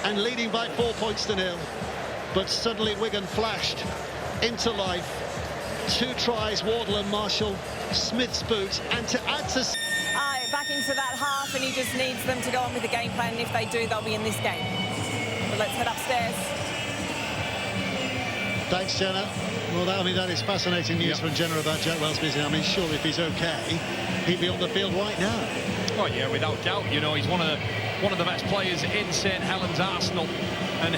and leading by 4 points to 0. But suddenly Wigan flashed into life. 2 tries, Wardle and Marshall, Smith's boot, and to add to... Back into that half, and he just needs them to go on with the game plan, and if they do, they'll be in this game. But let's head upstairs. Thanks, Jenna. Well, that is fascinating news from Jenna about Jack Welsby. I mean, sure, if he's okay, he'd be on the field right now. Oh yeah, without doubt. You know, he's one of the best players in St Helens Arsenal, and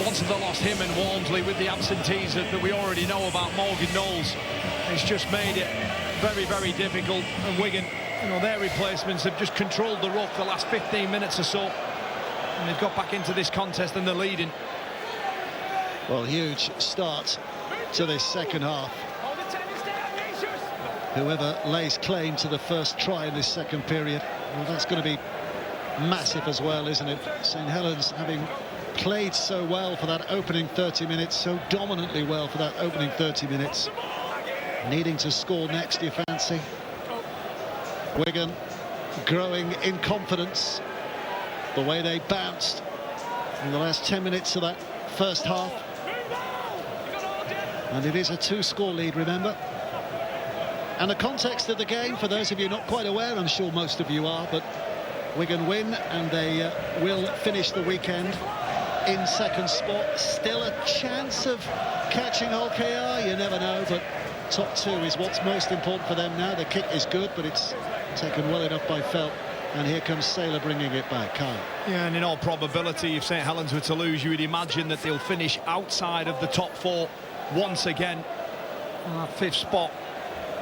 once they lost him and Walmsley with the absentees that we already know about, Morgan Knowles, it's just made it very, very difficult. And Wigan, you know, their replacements have just controlled the ruck the last 15 minutes or so, and they've got back into this contest and they're leading. Well, huge start to this second half. Whoever lays claim to the first try in this second period, well, that's going to be massive as well, isn't it? St Helens, having played so well for that opening 30 minutes, so dominantly well for that opening 30 minutes, needing to score next, you fancy? Wigan growing in confidence, the way they bounced in the last 10 minutes of that first half. And it is a 2-score lead, remember. And the context of the game, for those of you not quite aware, I'm sure most of you are, but Wigan win and they will finish the weekend in second spot. Still a chance of catching OKR, you never know, but top 2 is what's most important for them now. The kick is good, but it's taken well enough by Felt. And here comes Saylor bringing it back. Kyle. Yeah, and in all probability, if St Helens were to lose, you would imagine that they'll finish outside of the top 4 once again. And that 5th spot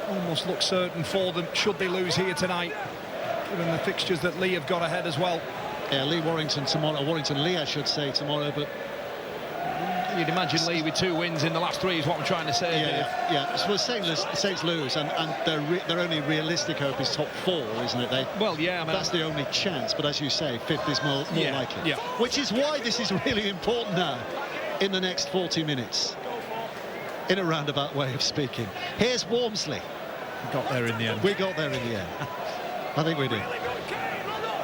almost looks certain for them, should they lose here tonight, given the fixtures that Lee have got ahead as well. Yeah, Warrington tomorrow, Warrington-Lee, I should say, tomorrow, but you'd imagine Lee with 2 wins in the last 3 is what I'm trying to say. Yeah. So Saints lose, and their only realistic hope is top 4, isn't it? Well, yeah, I mean, that's the only chance. But as you say, 5th is more likely. Yeah. Which is why this is really important now in the next 40 minutes, in a roundabout way of speaking. Here's Walmsley. We got there in the end. We got there in the end. I think we did.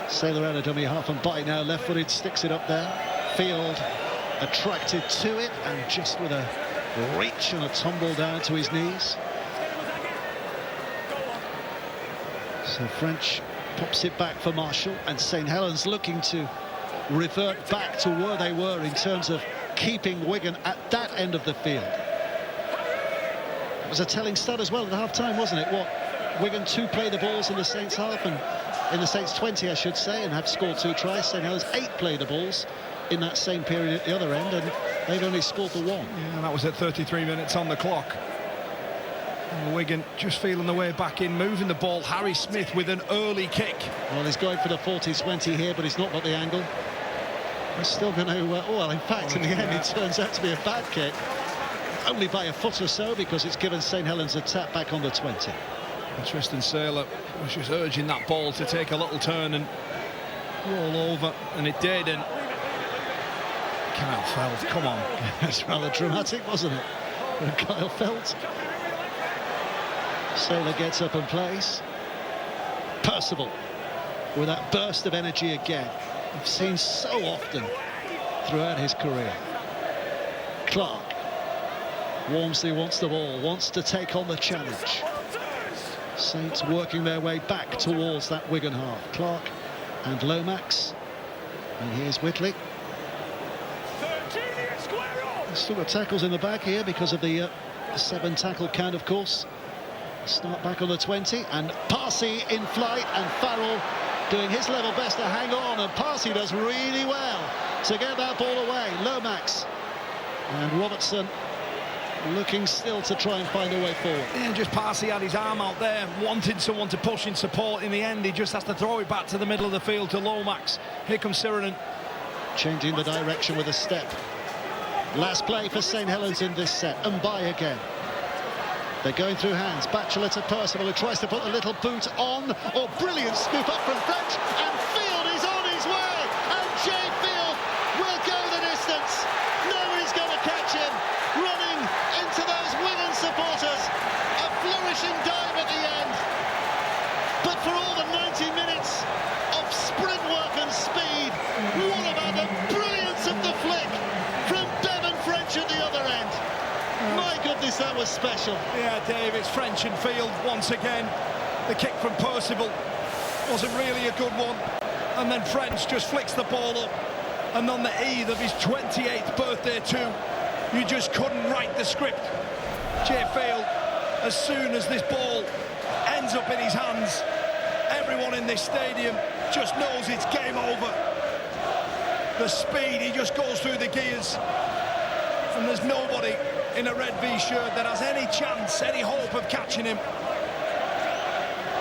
Saylor out a dummy half and by now, left-footed, sticks it up there. Field attracted to it, and just with a reach and a tumble down to his knees. So French pops it back for Marshall, and St Helens looking to revert back to where they were in terms of keeping Wigan at that end of the field. It was a telling stat as well at half-time, wasn't it? What, Wigan 2 play the balls in the Saints half, and in the Saints 20, I should say, and have scored 2 tries. St Helens 8 play the balls in that same period at the other end, and they've only scored the 1. Yeah, that was at 33 minutes on the clock. And Wigan just feeling the way back in, moving the ball. Harry Smith with an early kick. Well, he's going for the 40-20 here, but he's not got the angle. He's still going to... well, in fact, in the end, it turns out to be a bad kick. Only by a foot or so, because it's given St Helens a tap back on the 20. And Tristan Saylor was just urging that ball to take a little turn and roll over, and it did. And Kyle Felt, come on. It's rather dramatic, wasn't it? And Kyle Felt. Saylor gets up and plays. Percival with that burst of energy again. We've seen so often throughout his career. Clark. Walmsley wants the ball, wants to take on the challenge. Saints working their way back towards that Wigan half. Clark and Lomax. And here's Whitley. Still got tackles in the back here because of the 7 tackle count, of course. Start back on the 20, and Parsi in flight, and Farrell doing his level best to hang on, and Parsi does really well to get that ball away. Lomax and Robertson looking still to try and find a way forward. Yeah, just Parsi had his arm out there, wanting someone to push in support. In the end, he just has to throw it back to the middle of the field to Lomax. Here comes Siranen. Changing the direction with a step. Last play for St Helens in this set, and by again. They're going through hands. Batchelor to Percival, who tries to put the little boot on. Oh, brilliant scoop up from French, and Field is on his way, and Jay Field will go the distance. Nobody's going to catch him. Running into those Wigan supporters. A flourishing dive at the end. But for all the 90 minutes of sprint work and speed, what about the brilliance of the flick from Bevan French at the other end? My goodness, that was special. Yeah, Dave, it's French and Field once again. The kick from Percival wasn't really a good one. And then French just flicks the ball up. And on the eve of his 28th birthday too, you just couldn't write the script. Jay Field, as soon as this ball ends up in his hands, everyone in this stadium just knows it's game over. The speed, he just goes through the gears. And there's nobody in a red V shirt that has any chance, any hope of catching him.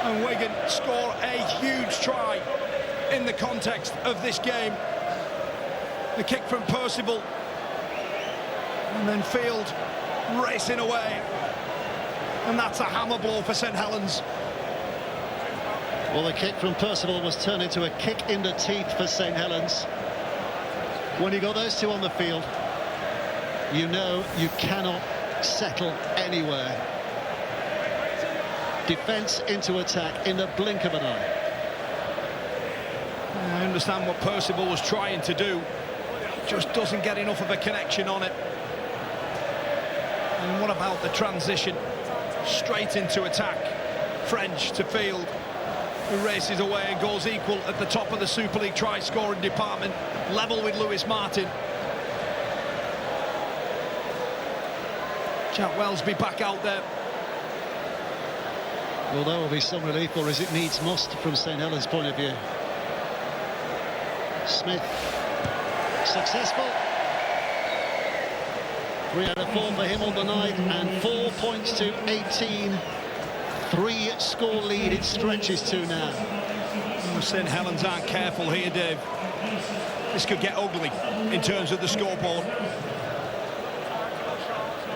And Wigan score a huge try in the context of this game. The kick from Percival And then Field racing away. And that's a hammer blow for St Helens. Well, the kick from Percival was turned into a kick in the teeth for St Helens. When you got those two on the field, you know you cannot settle anywhere. Defence into attack in the blink of an eye. I understand what Percival was trying to do. Just doesn't get enough of a connection on it. And what about the transition? Straight into attack. French to Field, who races away and goes equal at the top of the Super League try-scoring department, level with Lewis Martin. Jack Welsby back out there. Well, there will be some relief, or as it needs must, from St Helens' point of view. Smith, successful. 3 out of 4 for him on the night, and 4 points to 18. 3-score lead it stretches to now. St Helens aren't careful here, Dave. This could get ugly in terms of the scoreboard.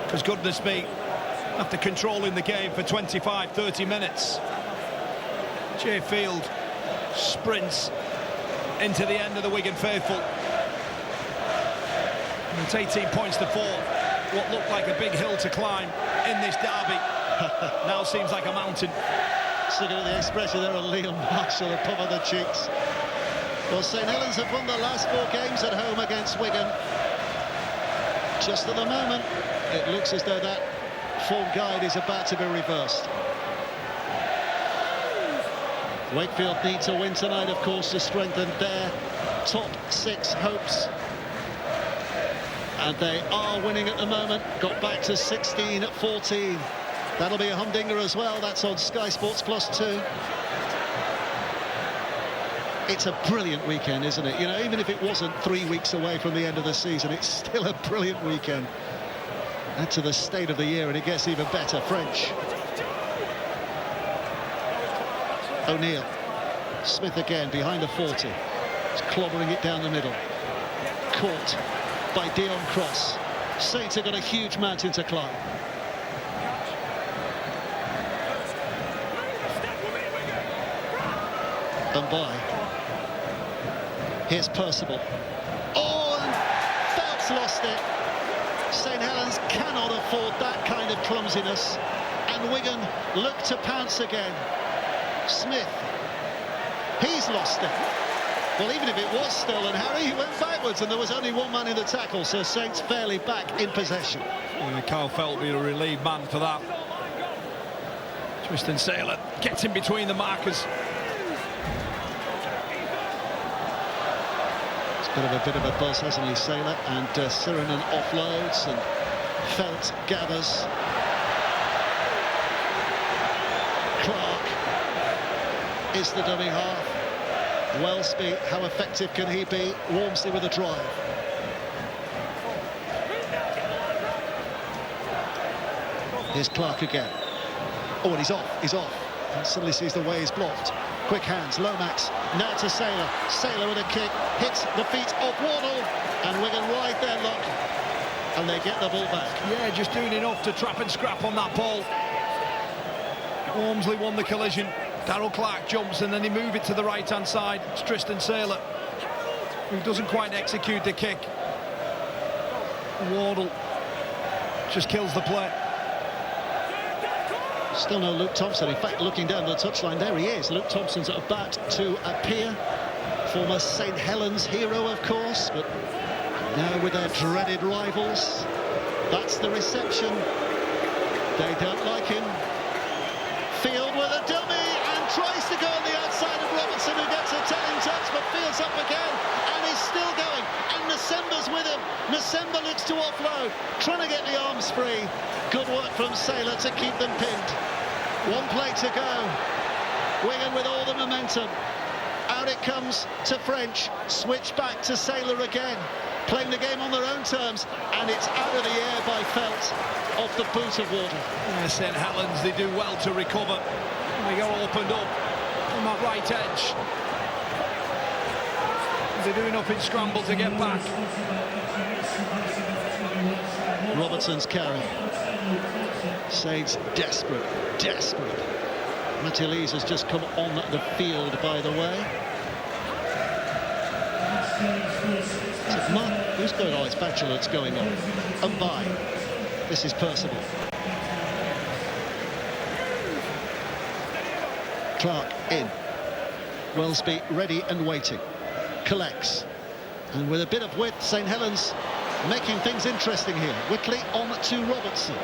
Because goodness me, after controlling the game for 25-30 minutes, Jay Field sprints into the end of the Wigan faithful. And it's 18 points to 4. What looked like a big hill to climb in this derby now seems like a mountain. Just looking at the expression there on Liam Marshall, the puff of the cheeks. Well, St Helens have won the last 4 games at home against Wigan. Just at the moment, it looks as though that form guide is about to be reversed. Wakefield need to win tonight, of course, to strengthen their top 6 hopes. And they are winning at the moment. Got back to 16-14. That'll be a humdinger as well. That's on Sky Sports Plus 2. It's a brilliant weekend, isn't it? You know, even if it wasn't 3 weeks away from the end of the season, it's still a brilliant weekend. Add to the state of the year and it gets even better. French. O'Neill. Smith again behind the 40. He's clobbering it down the middle. Caught by Dion Cross. Saints have got a huge mountain to climb. And by. Here's Percival. Oh, and Phelps lost it. St Helens cannot afford that kind of clumsiness. And Wigan look to pounce again. Smith. He's lost it. Well, even if it was stolen, Harry, he went backwards and there was only one man in the tackle, so Saints fairly back in possession. And Carl Felt be a relieved man for that. Tristan Saylor gets in between the markers. It's got a bit of a buzz, hasn't he, Saylor? And Sirenen offloads and Felt gathers. Clark is the dummy half. Welsby, how effective can he be? Walmsley with a drive. Here's Clark again. Oh, and he's off. And suddenly sees the way is blocked. Quick hands, Lomax, now to Saylor. Saylor with a kick, hits the feet of Wardle, and Wigan ride their luck, and they get the ball back. Yeah, just doing enough to trap and scrap on that ball. Walmsley won the collision. Darryl Clark jumps and then they move it to the right-hand side. It's Tristan Saylor who doesn't quite execute the kick. Wardle just kills the play. Still no Luke Thompson. In fact, looking down the touchline, there he is. Luke Thompson's about to appear. Former St Helens hero, of course, but now with their dreaded rivals. That's the reception. They don't like him. Field with a dummy and tries to go on the outside of Robertson, who gets a telling touch, but Field's up again and he's still going. And Nasemba's with him. Nasemba looks to offload, trying to get the arms free. Good work from Saylor to keep them pinned. 1 play to go. Wigan with all the momentum. Out it comes to French. Switch back to Saylor again. Playing the game on their own terms, and it's out of the air by Felt off the boot of Wardle. Yeah, St Helens, they do well to recover. They got opened up on that right edge. They do enough in scramble to get back. Robertson's carry. Saints desperate. Matty Lees has just come on the field, by the way. So Mark, who's going on? It's Bachelor that's going on. And by. This is Percival. Clark in. Wellesby ready and waiting. Collects. And with a bit of width, St Helens making things interesting here. Whitley on to Robertson.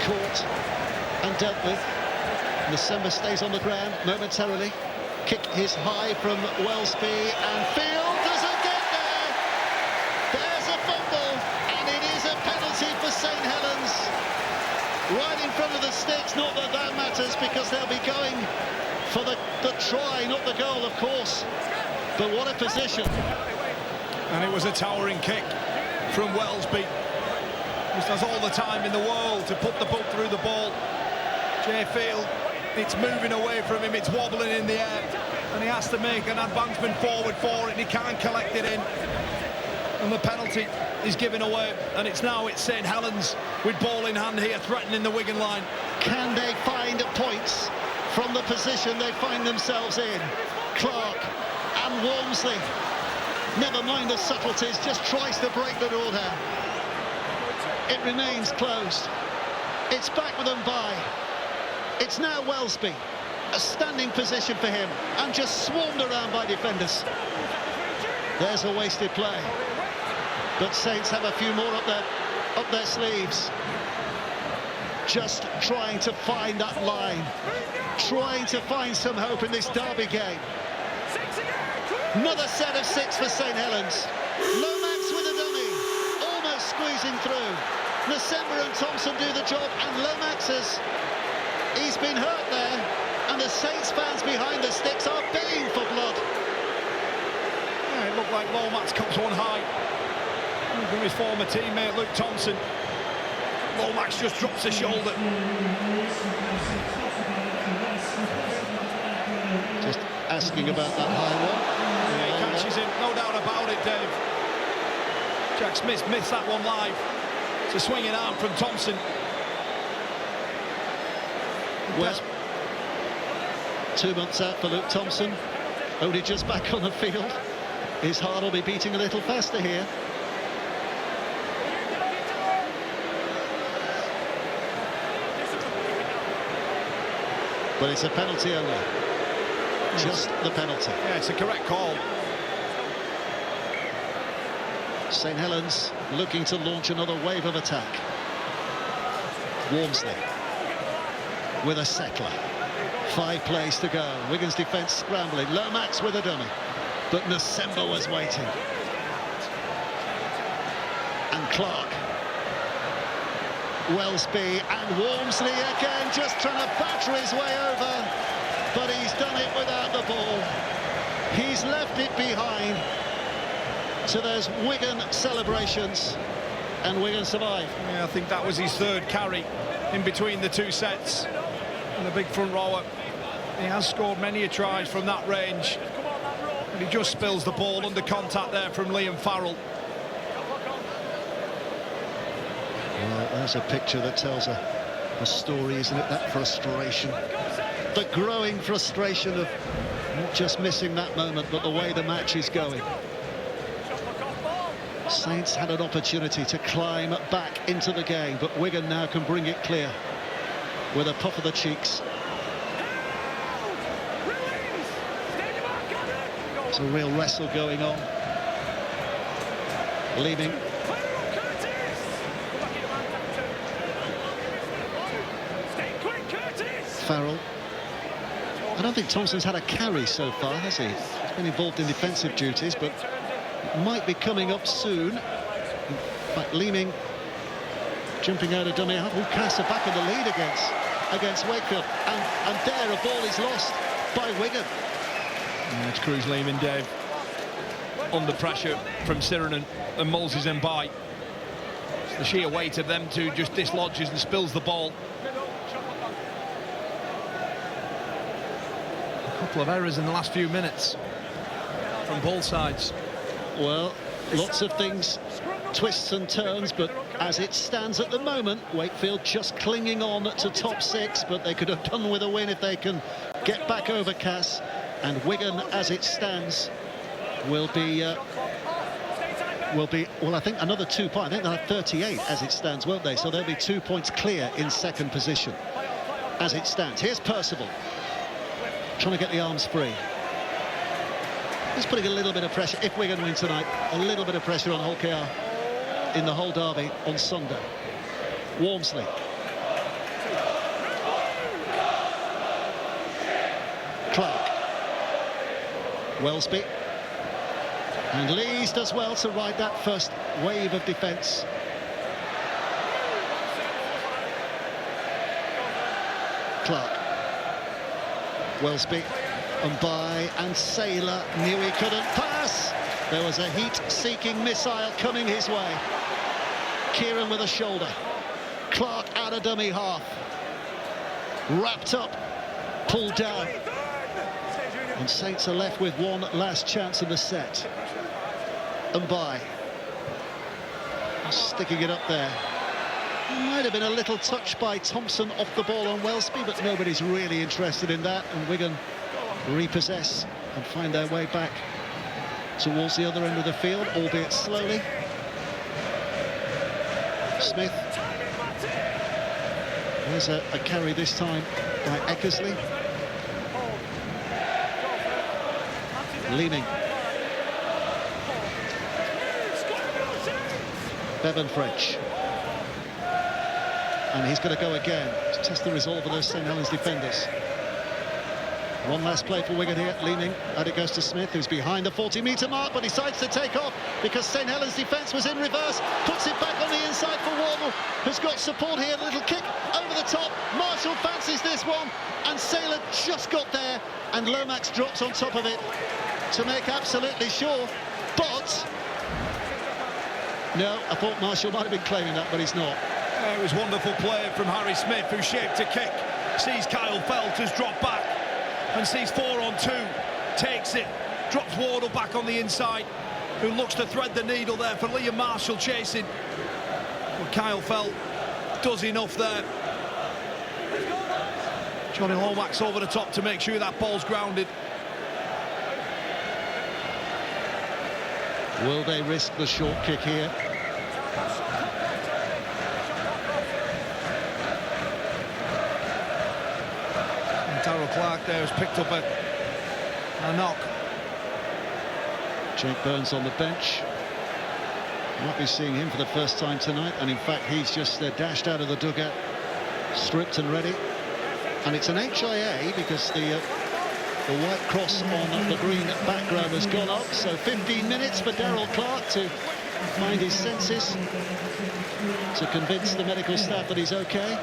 Caught and dealt with. December stays on the ground momentarily. Kick is high from Wellesby, and Field doesn't get there. There's a fumble, and it is a penalty for St Helens. Right in front of the sticks. Not that that matters, because they'll be going for the try, not the goal, of course. But what a position. And it was a towering kick from Wellesby. Just has all the time in the world to put the boot through the ball. Jay Field, it's moving away from him, it's wobbling in the air, and he has to make an advancement forward for it, and he can't collect it in. And the penalty is given away, and it's St Helens with ball in hand here, threatening the Wigan line. Can they find points from the position they find themselves in? Clark and Walmsley, never mind the subtleties, just tries to break the door down. It remains closed. It's back with them by. It's now Wellesby, a standing position for him, and just swarmed around by defenders. There's a wasted play, but Saints have a few more up their sleeves. Just trying to find that line, trying to find some hope in this derby game. Another set of 6 for St Helens. Lomax with a dummy, almost squeezing through. December and Thompson do the job, and Lomax he's been hurt there, and the Saints fans behind the sticks are baying for blood. Yeah, it looked like Lomax comes one high from his former teammate Luke Thompson. Lomax just drops the shoulder. Just asking about that high one. Yeah, he catches him, no doubt about it, Dave. Jack Smith missed that one live. It's a swinging arm from Thompson. Well, 2 months out for Luke Thompson, only just back on the field. His heart will be beating a little faster here. But it's a penalty only. Just the penalty. Yeah, it's a correct call. St Helens looking to launch another wave of attack. Walmsley with a settler. 5 plays to go. Wigan's defence scrambling. Lomax with a dummy, but Nasemba was waiting. And Clark. Wellesby and Walmsley again, just trying to batter his way over, but he's done it without the ball. He's left it behind. So there's Wigan celebrations, and Wigan survive. Yeah, I think that was his 3rd carry in between the 2 sets. And the big front rower, he has scored many a tries from that range, and he just spills the ball under contact there from Liam Farrell. Well, there's a picture that tells a story, isn't it? That frustration, the growing frustration of not just missing that moment, but the way the match is going. Saints had an opportunity to climb back into the game, but Wigan now can bring it clear with a puff of the cheeks. It's a real wrestle going on. Leaving. Farrell. I don't think Thompson's had a carry so far, has he? He's been involved in defensive duties, but might be coming up soon. In fact, Leeming jumping out of dummy. Casa back in the lead against Wakefield, and there a ball is lost by Wigan. It's Cruz Leeming, Dave, under pressure from Siranen and Moses Mbai. It's the sheer weight of them two just dislodges and spills the ball. A couple of errors in the last few minutes from both sides. Well, lots of things twists and turns, but as it stands at the moment, Wakefield just clinging on to top 6, but they could have done with a win if they can get back over Cass. And Wigan, as it stands, will be, well, I think another 2 points. I think they'll have 38 as it stands, won't they? So they'll be 2 points clear in second position as it stands. Here's Percival, trying to get the arms free. He's putting a little bit of pressure, if Wigan win tonight, a little bit of pressure on Hull KR in the whole derby on Sunday. Walmsley. Clark. Wellesby. And Lees does well to ride that first wave of defence. Clark. Wellesby. And by, and Saylor knew he couldn't pass. There was a heat-seeking missile coming his way. Kieran with a shoulder. Clark out of dummy half. Wrapped up, pulled down. And Saints are left with one last chance in the set. And by. Sticking it up there. Might have been a little touch by Thompson off the ball on Wellesby, but nobody's really interested in that. And Wigan repossess and find their way back towards the other end of the field, albeit slowly. Smith. There's a carry this time by Eckersley. Leaning. Bevan French. And he's going to go again to test the resolve of those St Helens defenders. One last play for Wigan here, leaning, and it goes to Smith, who's behind the 40-metre mark, but decides to take off because St Helens' defence was in reverse, puts it back on the inside for Wardle, who's got support here, a little kick over the top. Marshall fancies this one, and Saylor just got there, and Lomax drops on top of it to make absolutely sure, but... No, I thought Marshall might have been claiming that, but he's not. It was wonderful play from Harry Smith, who shaped a kick, sees Kyle Felters drop back, and sees 4 on 2, takes it, drops Wardle back on the inside, who looks to thread the needle there for Liam Marshall chasing. But Kyle Felt does enough there. Johnny Lomax over the top to make sure that ball's grounded. Will they risk the short kick here? Darryl Clark there has picked up a knock. Jake Burns on the bench. Might be seeing him for the first time tonight, and in fact he's just dashed out of the dugout, stripped and ready. And it's an HIA because the white cross on the green background has gone up, so 15 minutes for Darryl Clark to find his senses, to convince the medical staff that he's okay.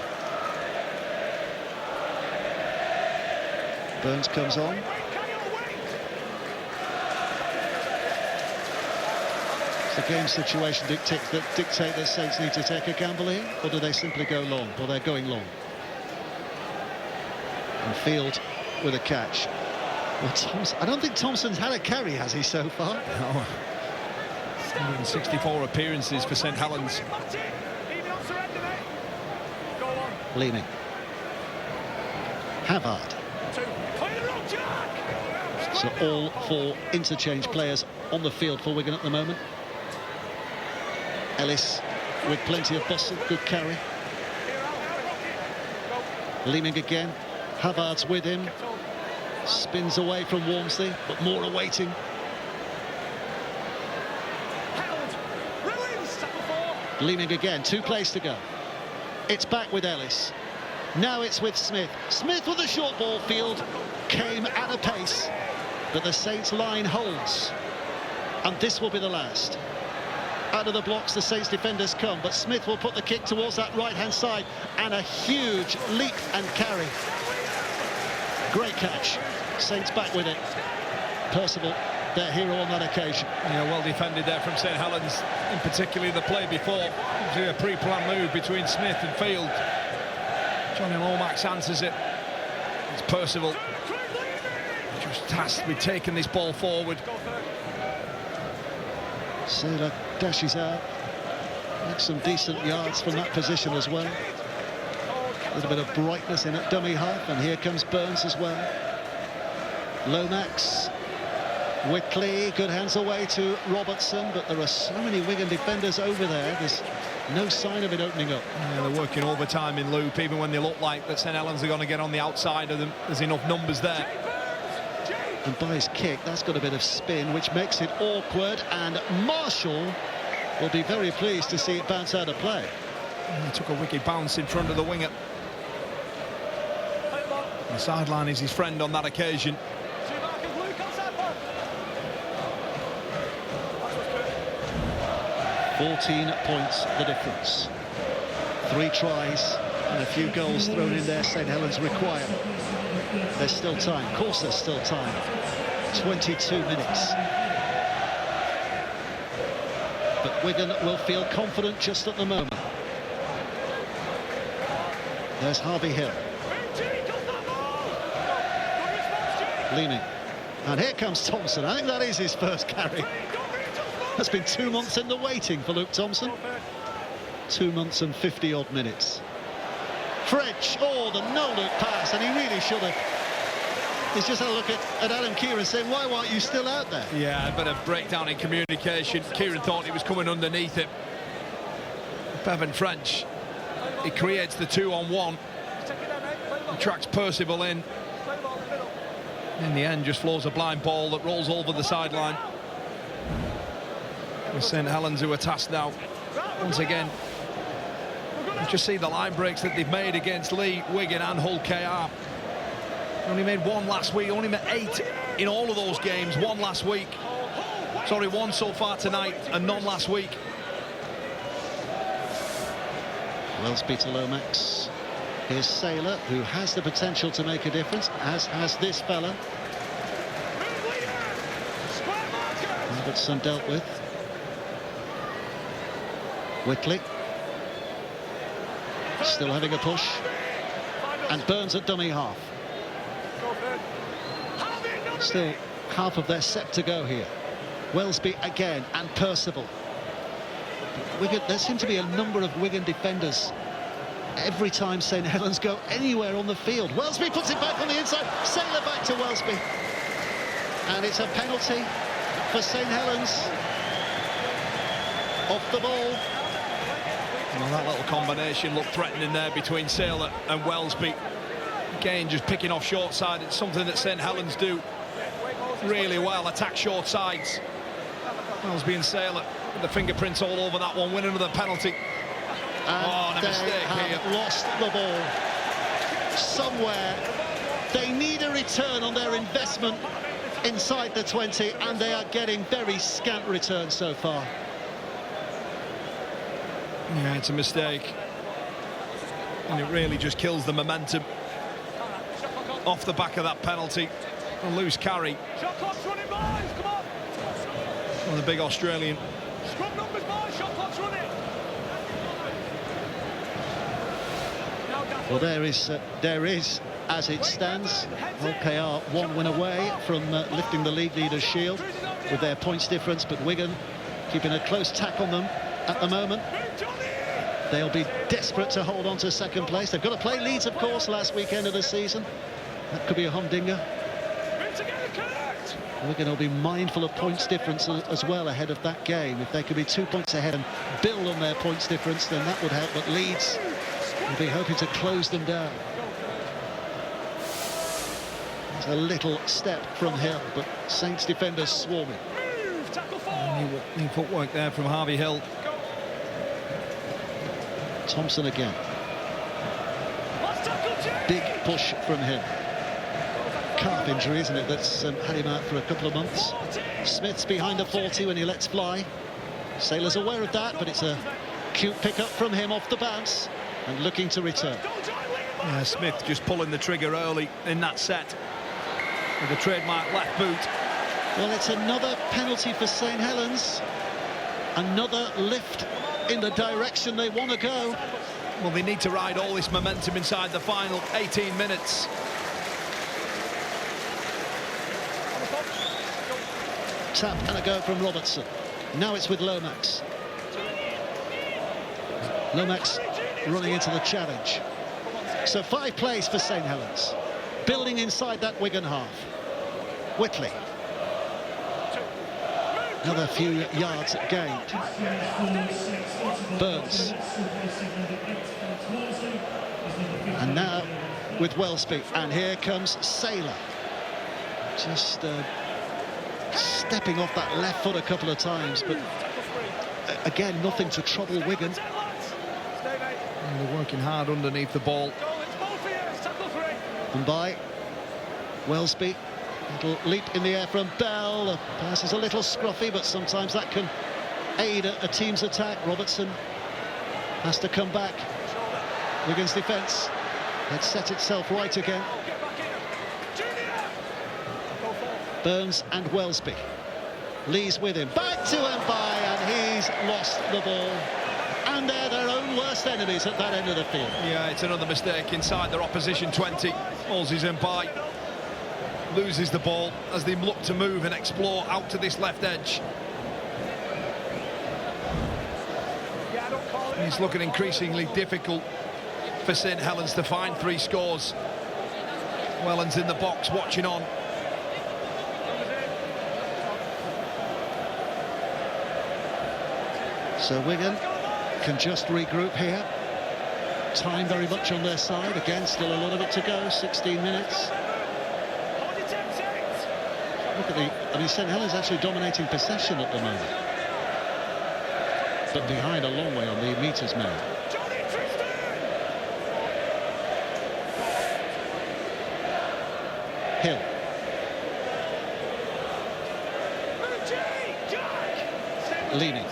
Burns comes on. Does the game situation dictate that Saints need to take a gamble here, or do they simply go long? Well, they're going long. And Field with a catch. Well, I don't think Thompson's had a carry, has he, so far? No. 164 appearances for St Helens. Leaning. Havard. So all 4 interchange players on the field for Wigan at the moment. Ellis with plenty of bustle, good carry. Leaning again. Havard's with him. Spins away from Walmsley, but more awaiting. Leaning again, 2 plays to go. It's back with Ellis. Now it's with Smith. Smith with a short ball. Field came at a pace, but the Saints line holds. And this will be the last. Out of the blocks the Saints defenders come, but Smith will put the kick towards that right-hand side, and a huge leap and carry. Great catch. Saints back with it. Percival, their hero on that occasion. Yeah, well defended there from St Helens, in particular the play before. A pre-planned move between Smith and Field. Johnny Lomax answers it. It's Percival just tasked with taking this ball forward. Saylor dashes out, Makes some decent yards from that position as well. A little bit of brightness in at dummy half, and here comes Burns as well. Lomax, Wickley, good hands away to Robertson, but there are so many Wigan defenders over there. There's no sign of it opening up. Yeah, they're working overtime in loop, even when they look like that St Helens are going to get on the outside of them. There's enough numbers there. And by his kick, that's got a bit of spin, which makes it awkward, and Marshall will be very pleased to see it bounce out of play. He took a wicked bounce in front of the winger. The sideline is his friend on that occasion. 14 points the difference. 3 tries and a few goals thrown in there St Helens require. There's still time. Of course there's still time. 22 minutes. But Wigan will feel confident just at the moment. There's Harvey Hill. Leaning. And here comes Thompson. I think that is his first carry. That's been 2 months in the waiting for Luke Thompson. 2 months and 50-odd minutes. French, oh, the no-look pass, and he really should have. He's just had a look at Alan Kieran saying, why weren't you still out there? Yeah, a bit of breakdown in communication. Kieran thought he was coming underneath it. Bevan French, he creates the 2-on-1. He tracks Percival in. In the end, just floors a blind ball that rolls over the sideline. With St Helens, who are tasked now, once again. You just see the line breaks that they've made against Lee, Wigan and Hull KR. Only made 1 last week, only made 8 in all of those games, 1 last week. Sorry, 1 so far tonight and none last week. Wellsby to Lomax. Here's Saylor, who has the potential to make a difference, as has this fella. Robertson dealt with. Wickley. Still having a push. And Burns at dummy half. Still half of their set to go here. Wellsby again, and Percival. Wigan, there seem to be a number of Wigan defenders every time St Helens go anywhere on the field. Wellsby puts it back on the inside. Saylor back to Wellsby. And it's a penalty for St Helens. Off the ball. Well, that little combination looked threatening there between Saylor and Wellsby. Again, just picking off short side. It's something that St Helens do really well, attack short sides. Wellsby and Saylor, the fingerprints all over that one, win another penalty. And a they mistake have here. lost the ball somewhere. They need a return on their investment inside the 20, and they are getting very scant returns so far. Yeah, it's a mistake. And it really just kills the momentum off the back of that penalty. A loose carry. Shot clock's running, boys, come on! From the big Australian. Scrum numbers, boys, shot clock's running! Well, there is, as it stands, LKR 1 win away from lifting the league leaders' shield with their points difference, but Wigan keeping a close tack on them at the moment. They'll be desperate to hold on to second place. They've got to play Leeds, of course, last weekend of the season. That could be a humdinger. Wigan will be mindful of points difference as well ahead of that game. If they could be 2 points ahead and build on their points difference, then that would help. But Leeds will be hoping to close them down. There's a little step from Hill, but Saints defenders swarming. New footwork there from Harvey Hill. Thompson again. Big push from him. Calf injury, isn't it, that's had him out for a couple of months. Smith's behind the 40 when he lets fly. Saylor's aware of that, but it's a cute pick-up from him off the bounce and looking to return. Yeah, Smith just pulling the trigger early in that set with the trademark left boot. Well, it's another penalty for St Helens. Another lift in the direction they want to go. Well, they need to ride all this momentum inside the final 18 minutes. Tap and a go from Robertson. Now it's with Lomax. Lomax running into the challenge. So 5 plays for St Helens. Building inside that Wigan half. Whitley. Another few yards gained. Burns. And now with Wellesby. And here comes Saylor. Just stepping off that left foot a couple of times, but again, nothing to trouble Wigan. And they're working hard underneath the ball. And by Wellesby, little leap in the air from Bell. The pass is a little scruffy, but sometimes that can aid a team's attack. Robertson has to come back. Wigan's defence had set itself right again. Burns and Wellesby. Lee's with him. Back to Mbai, and he's lost the ball. And they're their own worst enemies at that end of the field. Yeah, it's another mistake inside their opposition 20. Moses Mbai loses the ball as they look to move and explore out to this left edge. It's looking increasingly difficult for St Helens to find 3 scores. Wellens in the box watching on. So Wigan can just regroup here. Time very much on their side. Again, still a lot of it to go. 16 minutes. Look at I mean, St Helens actually dominating possession at the moment, but behind a long way on the meters man. Hill. Leaning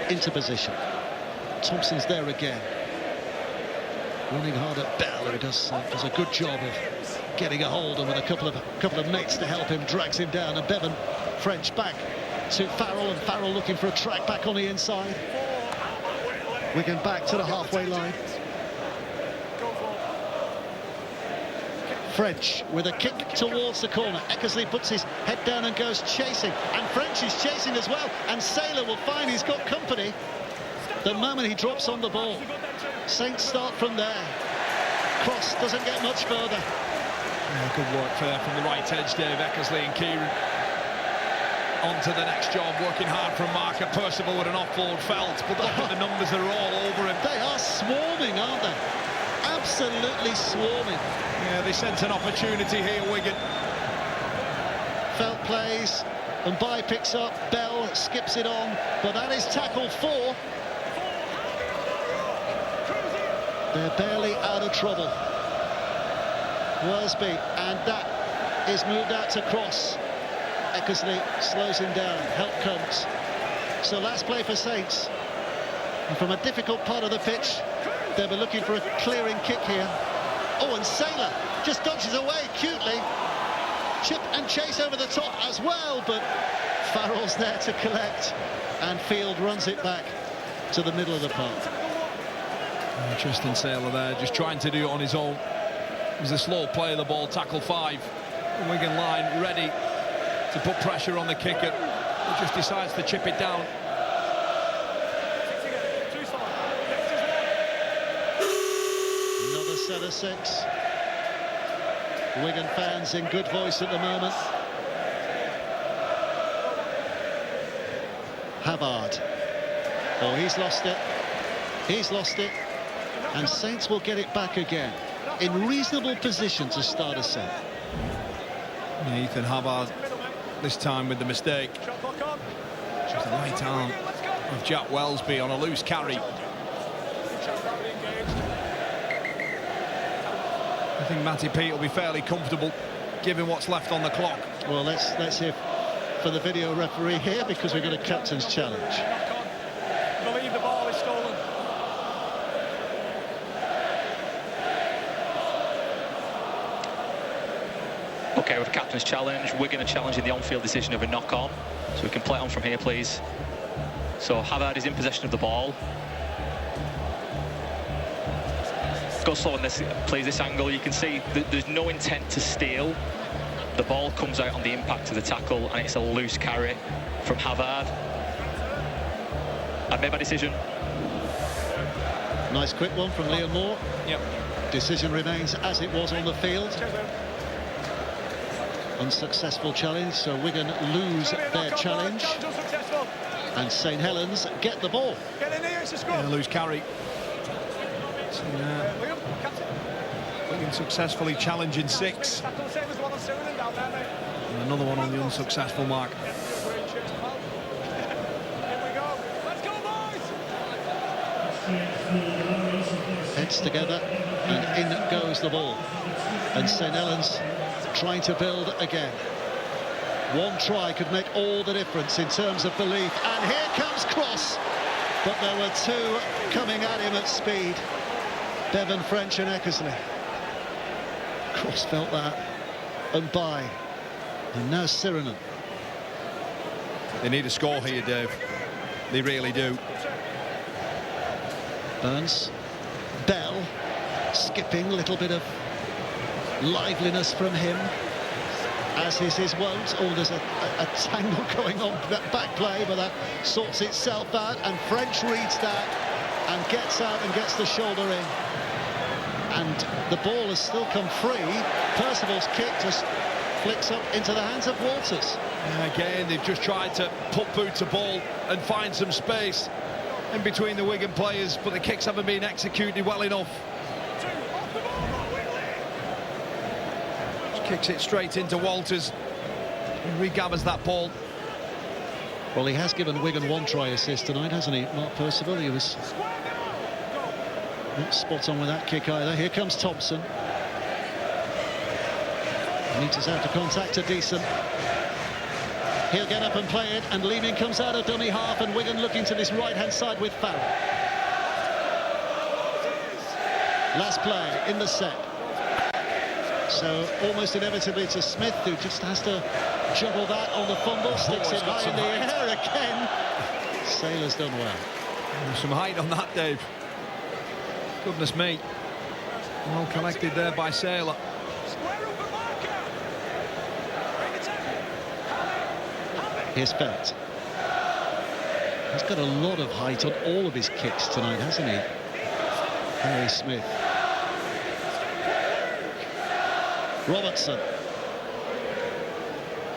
into position. Thompson's there again. Running hard at Bell, who does a good job of getting a hold, and with a couple of mates to help him, drags him down. And Bevan French back to Farrell, and Farrell looking for a track back on the inside. Wigan back to the halfway line. French with a kick towards the corner. Eckersley puts his head down and goes chasing, and French is chasing as well, and Saylor will find he's got company the moment he drops on the ball. Saints start from there. Cross doesn't get much further. Yeah, good work there from the right edge, Dave. Eckersley and Kieran on to the next job, working hard from Marker. Percival with an offload felt, but look at the numbers that are all over him. They are swarming, aren't they? Absolutely swarming. Yeah, they sense an opportunity here, Wigan. Felt plays, and Bai picks up. Bell skips it on, but that is tackle 4. They're barely out of trouble. Wellesby, and that is moved out to cross. Eckersley slows him down. Help comes. So last play for Saints. And from a difficult part of the pitch, they'll be looking for a clearing kick here. Oh, and Saylor just dodges away cutely. Chip and chase over the top as well, but Farrell's there to collect, and Field runs it back to the middle of the park. Tristan Saylor there, just trying to do it on his own. It was a slow play of the ball, tackle 5. The Wigan line ready to put pressure on the kicker. He just decides to chip it down. Another set of 6. Wigan fans in good voice at the moment. Havard. Oh, he's lost it. He's lost it. And Saints will get it back again. In reasonable position to start a set. Yeah, Ethan Havard this time with the mistake. Just the right arm of Jack Wellesby on a loose carry. I think Matty Pete will be fairly comfortable given what's left on the clock. Well, let's hear for the video referee here, because we've got a captain's challenge. I believe the ball is stolen. OK, with a captain's challenge, we're going to challenge the on-field decision of a knock-on. So we can play it on from here, please. So Havard is in possession of the ball. Go slow on this, please, this angle. You can see that there's no intent to steal. The ball comes out on the impact of the tackle, and it's a loose carry from Havard. I've made my decision. Nice quick one from Liam Moore. Yep. Decision remains as it was on the field. Unsuccessful challenge, so Wigan lose their challenge. And St Helens get the ball. And lose carry. Wigan successfully challenging 6. And another one on the unsuccessful mark. Heads together and in goes the ball. And St Helens trying to build again. One try could make all the difference in terms of belief. And here comes Cross. But there were 2 coming at him at speed. Bevan French and Eckersley. Cross felt that. And by. And now Sirinen. They need a score here, Dave. They really do. Burns. Bell. Skipping, a little bit of liveliness from him, as is his wont. Oh, there's a tangle going on back play, but that sorts itself out, and French reads that and gets out and gets the shoulder in. And the ball has still come free. Percival's kick just flicks up into the hands of Walters. And again, they've just tried to put boot to ball and find some space in between the Wigan players, but the kicks haven't been executed well enough. Just kicks it straight into Walters. He regathers that ball. Well, he has given Wigan 1 try assist tonight, hasn't he, Mark Percival? He was not spot on with that kick either. Here comes Thompson. Meters out of contact to Deason. He'll get up and play it, and Leeming comes out of dummy half, and Wigan looking to this right-hand side with Farrell. Last play in the set. So almost inevitably to Smith, who just has to juggle that on the fumble, sticks it high in the air again. Saylor's done well. There's some height on that, Dave. Goodness me. Well collected there by Saylor. Here's Felt. He's got a lot of height on all of his kicks tonight, hasn't he? Harry Smith. Robertson.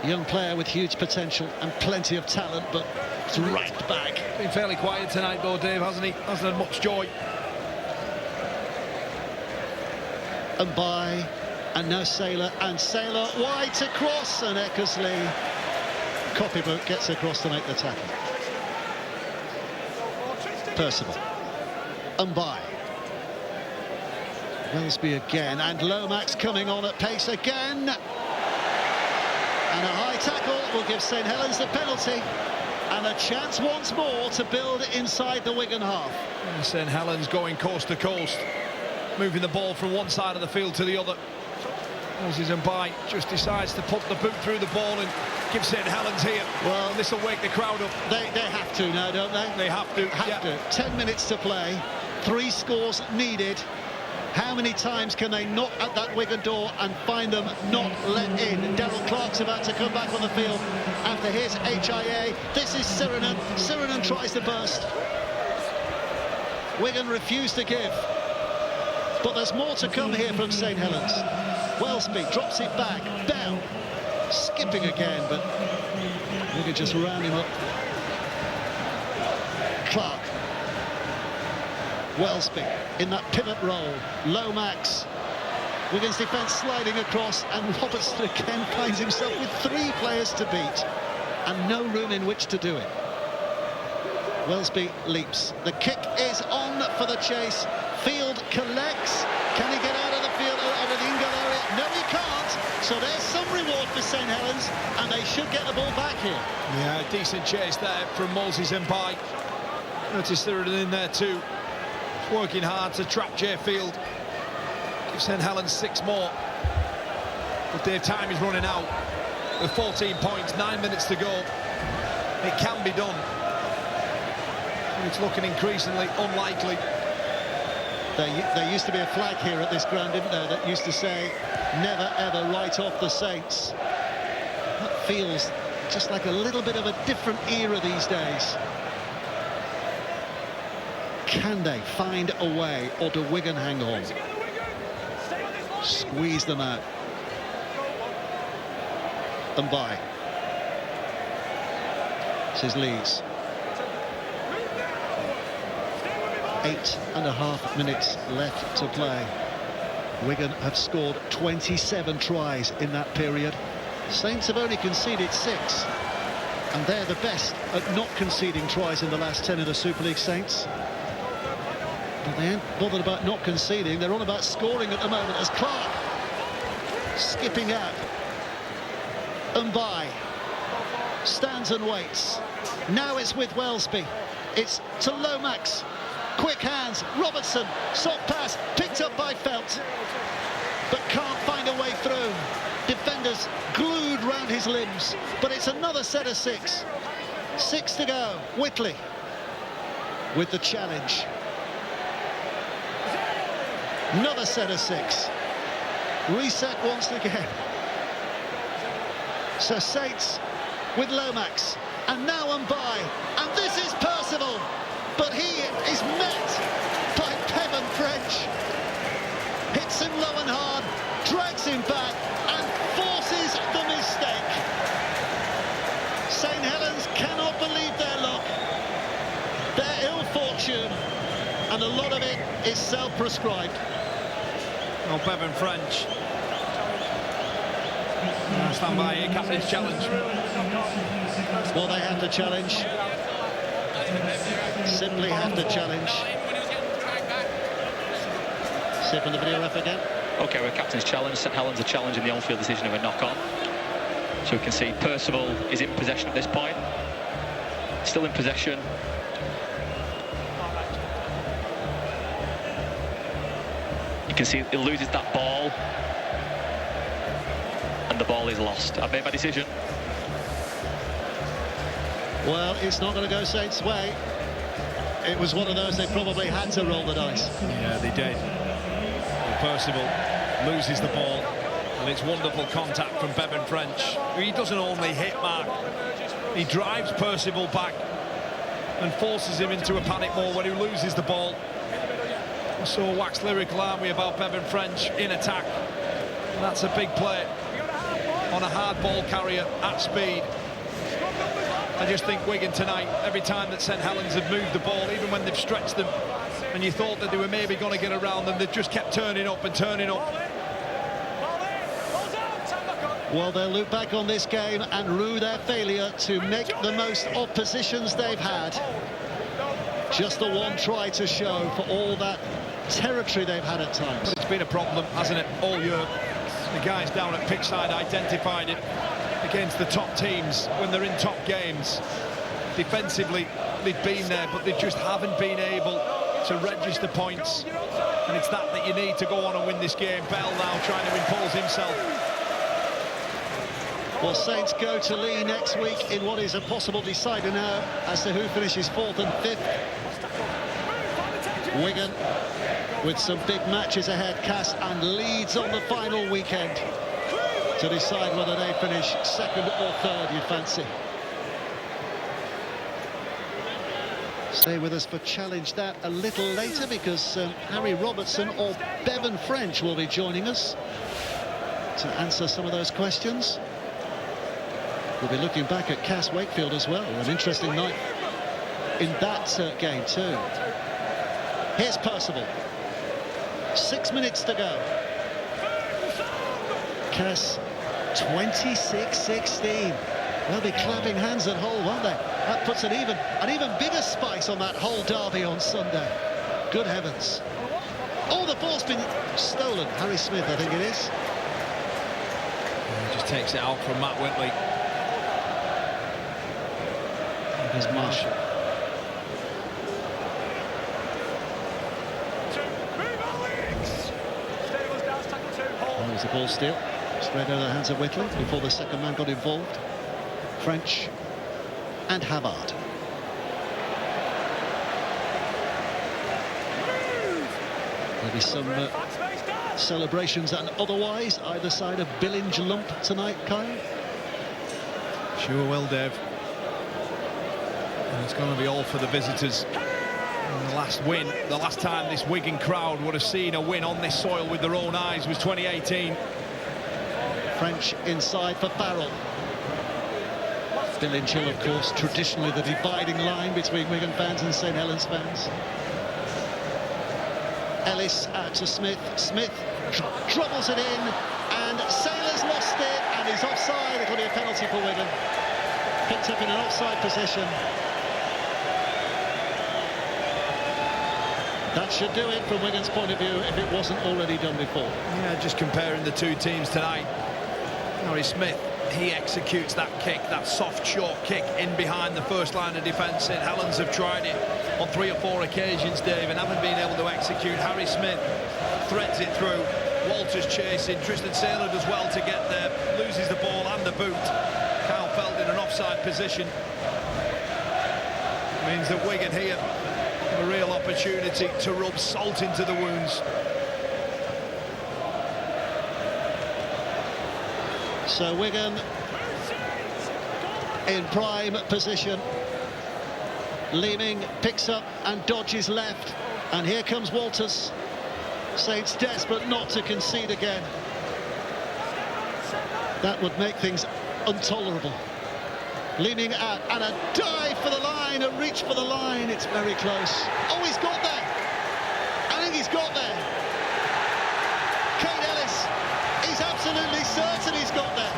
Young player with huge potential and plenty of talent, but it's right back. Been fairly quiet tonight though, Dave, hasn't he? Hasn't had much joy. And by, and now Saylor, and Saylor wide to Cross, and Eckersley. Copybook gets across to make the tackle. Percival. And by. Wellesby again, and Lomax coming on at pace again. And a high tackle will give St Helens the penalty. And a chance once more to build inside the Wigan half. And St Helens going coast to coast, moving the ball from one side of the field to the other. Moses and By just decides to put the boot through the ball and give St Helens here. Well, this will wake the crowd up. They have to now, don't they? They have to. Have to. 10 minutes to play, 3 scores needed. How many times can they knock at that Wigan door and find them not let in? Darryl Clark's about to come back on the field after his HIA. This is Sirinen. Sirinen tries to burst. Wigan refused to give. But there's more to come here from St Helens. Wellesby drops it back. Bell skipping again, but we could just round him up. Clark. Wellesby in that pivot role. Lomax. Wigan's defence sliding across, and Robertson again finds himself with 3 players to beat and no room in which to do it. Wellesby leaps. The kick is on for the chase. Field collects. Can he get out of the field, out of the in-goal area? No, he can't. So there's some reward for St Helens, and they should get the ball back here. Yeah, decent chase there from Moses and By. Notice they're in there too. Working hard to trap Jay Field. Give St Helens 6 more. But their time is running out. With 14 points, 9 minutes to go. It can be done. And it's looking increasingly unlikely. There used to be a flag here at this ground, didn't there, that used to say, never ever write off the Saints. That feels just like a little bit of a different era these days. Can they find a way, or do Wigan hang on? Squeeze them out. And by. This is Leeds. 8.5 minutes left to play. Wigan have scored 27 tries in that period. Saints have only conceded 6. And they're the best at not conceding tries in the last 10 of the Super League, Saints. But they ain't bothered about not conceding. They're on about scoring at the moment as Clark skipping out. And by. Stands and waits. Now it's with Welsby. It's to Lomax. Quick hands. Robertson. Soft pass. Picked up by Felt. But can't find a way through. Defenders glued round his limbs. But it's another set of 6. 6 to go. Whitley with the challenge. Another set of 6. Reset once again. So Saints with Lomax. And now Mbai. And this is Percival. But he is met by Bevan French. Hits him low and hard. Drags him back. And forces the mistake. St Helens cannot believe their luck. Their ill fortune. And a lot of it is self-prescribed. Oh, Bevan French. Stand by here, captain's challenge. Well, they have to challenge. Simply have to challenge. See it from the video ref again. OK, we're captain's challenge. St Helens are challenging the on-field decision of a knock-on. So we can see Percival is in possession at this point. Still in possession. You can see he loses that ball. And the ball is lost. I've made my decision. Well, it's not going to go Saints' way. It was one of those they probably had to roll the dice. Yeah, they did. Well, Percival loses the ball, and it's wonderful contact from Bevan French. He doesn't only hit Mark, he drives Percival back and forces him into a panic mode when he loses the ball. So wax lyrical, aren't we, about Bevan French in attack. And that's a big play on a hard ball carrier at speed. I just think Wigan tonight, every time that St Helens have moved the ball, even when they've stretched them and you thought that they were maybe going to get around them, they've just kept turning up and turning up. Well, they'll look back on this game and rue their failure to make the most of positions they've had. Just the one try to show for all that territory they've had at times. But it's been a problem, hasn't it, all year. The guys down at pitchside identified it against the top teams when they're in top games. Defensively, they've been there, but they just haven't been able to register points. And it's that you need to go on and win this game. Bell now trying to impose himself. Well, Saints go to Lee next week in what is a possible decider now as to who finishes 4th and 5th. Wigan with some big matches ahead, Cass, and Leeds on the final weekend to decide whether they finish 2nd or 3rd, you'd fancy. Stay with us for Challenge That a little later, because Harry Robertson or Bevan French will be joining us to answer some of those questions. We'll be looking back at Cass Wakefield as well. An interesting night in that game too. Here's Percival. 6 minutes to go. Cass 26-16. They'll be clapping hands at Hull, won't they? That puts an even bigger spice on that Hull derby on Sunday. Good heavens. Oh, the ball's been stolen. Harry Smith, I think it is. He just takes it out from Matt Whitley. There's Marshall. That was the ball steal. Straight out of the hands of Whitley before the second man got involved. French and Havard. There'll be some celebrations and otherwise either side of Billinge Lump tonight, Kyle. Sure will, Dave. And it's going to be all for the visitors. And the last win, the last time this Wigan crowd would have seen a win on this soil with their own eyes was 2018. French inside for Farrell. Still in Chill, of course, traditionally the dividing line between Wigan fans and St Helens fans. Ellis out to Smith. Smith troubles it in, and Saylor's lost it, and he's offside. It'll be a penalty for Wigan. Picked up in an offside position. That should do it from Wigan's point of view if it wasn't already done before. Yeah, just comparing the two teams tonight. Harry Smith, he executes that kick, that soft, short kick in behind the first line of defence. St Helens have tried it on 3 or 4 occasions, Dave, and haven't been able to execute. Harry Smith threads it through. Walters chasing. Tristan Saylor does well to get there. Loses the ball and the boot. Kyle Feld in an offside position. Means that Wigan here have a real opportunity to rub salt into the wounds. So Wigan in prime position. Leeming picks up and dodges left, and here comes Walters. Saints desperate not to concede again. That would make things intolerable. Leeming out, and a dive for the line, a reach for the line. It's very close. Oh, he's got there. I think he's got there. Kane Ellis, he's absolutely certain he's got there.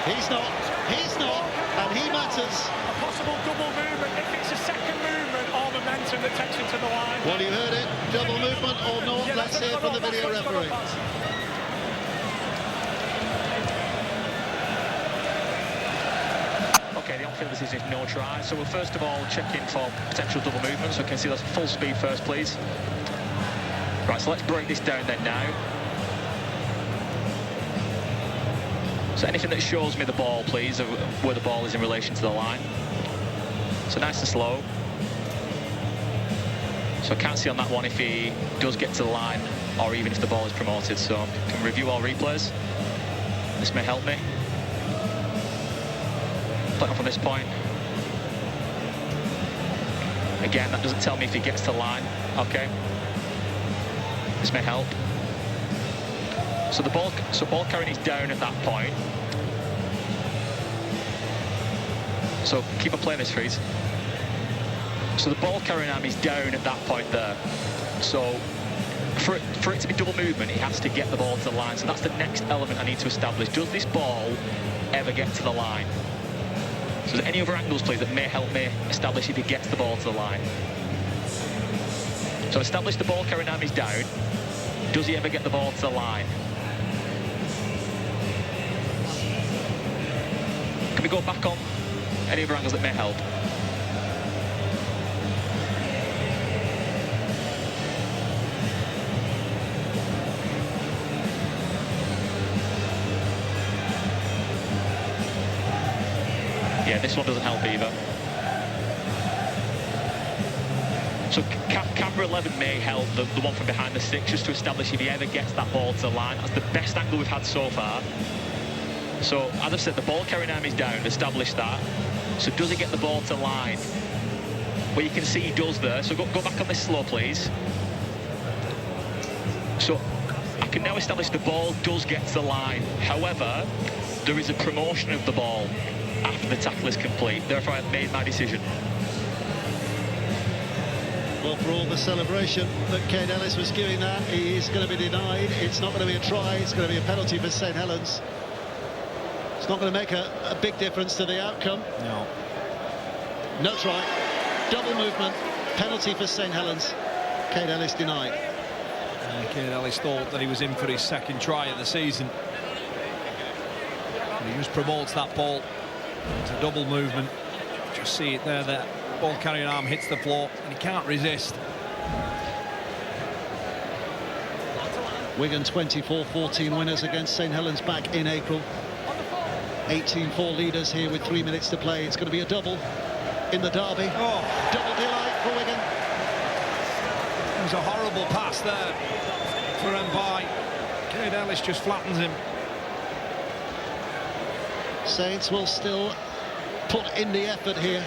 He's not, and he matters. A possible double movement if it's a second movement or momentum that takes him to the line. Well, you heard it. Double movement or not. Yeah, Let's hear from the video referee. Okay, the on-field decision is no try. So we'll first of all check in for potential double movement. So can see that's full speed first, please. Right, so let's break this down then now. So anything that shows me the ball, please, of where the ball is in relation to the line. So nice and slow. So I can't see on that one if he does get to the line or even if the ball is promoted. So I can review all replays. This may help me. Play on from this point. Again, that doesn't tell me if he gets to the line. Okay. This may help. So the ball carrying is down at that point. So keep on playing this, freeze. So the ball carrying arm is down at that point there. So for it to be double movement, he has to get the ball to the line. So that's the next element I need to establish. Does this ball ever get to the line? So is there any other angles, please, that may help me establish if he gets the ball to the line? So establish the ball carrying arm is down. Does he ever get the ball to the line? Can we go back on any other angles that may help? Yeah, this one doesn't help either. So camera 11 may help, the one from behind the six, just to establish if he ever gets that ball to the line. That's the best angle we've had so far. So, as I said, the ball carrying arm is down, establish that. So does he get the ball to line? Well, you can see he does there. So go back on this slow, please. So I can now establish the ball does get to the line. However, there is a promotion of the ball after the tackle is complete. Therefore, I've made my decision. Well, for all the celebration that Kane Ellis was giving that, he is going to be denied. It's not going to be a try, it's going to be a penalty for St Helens. It's not going to make a big difference to the outcome. No. No try. Double movement. Penalty for St Helens. Kane Ellis denied. Kane Ellis thought that he was in for his second try of the season. And he just promotes that ball. It's a double movement. Just see it there. That ball carrying arm hits the floor and he can't resist. Wigan 24-14 winners against St Helens back in April. 18-4 leaders here with 3 minutes to play. It's going to be a double in the derby. Oh, double delight for Wigan. It was a horrible pass there for Mbai. Kane Ellis just flattens him. Saints will still put in the effort here.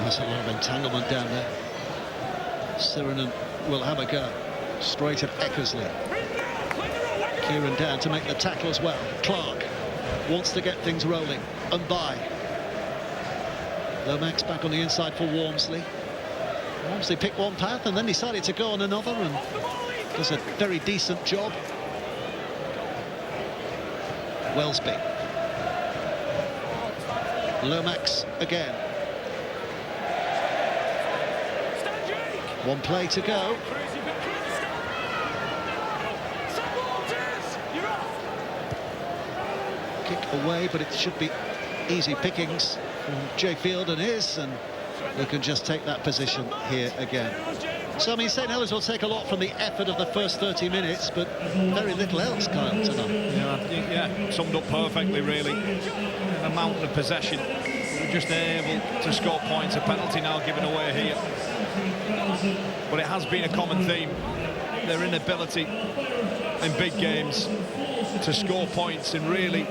There's a lot of entanglement down there. Sirenen will have a go. Straight at Eckersley. Kieran down to make the tackle as well. Clark wants to get things rolling. And by. Lomax back on the inside for Walmsley. Walmsley picked one path and then decided to go on another and does a very decent job. Wellsby. Lomax again. One play to go. Kick away, but it should be easy pickings from Jay Field and his, and they can just take that position here again. So, I mean, St Helens will take a lot from the effort of the first 30 minutes, but very little else, Kyle, tonight. Yeah, I think, yeah, summed up perfectly, really. A mountain of possession. We're just able to score points. A penalty now given away here. But it has been a common theme, their inability in big games to score points, and really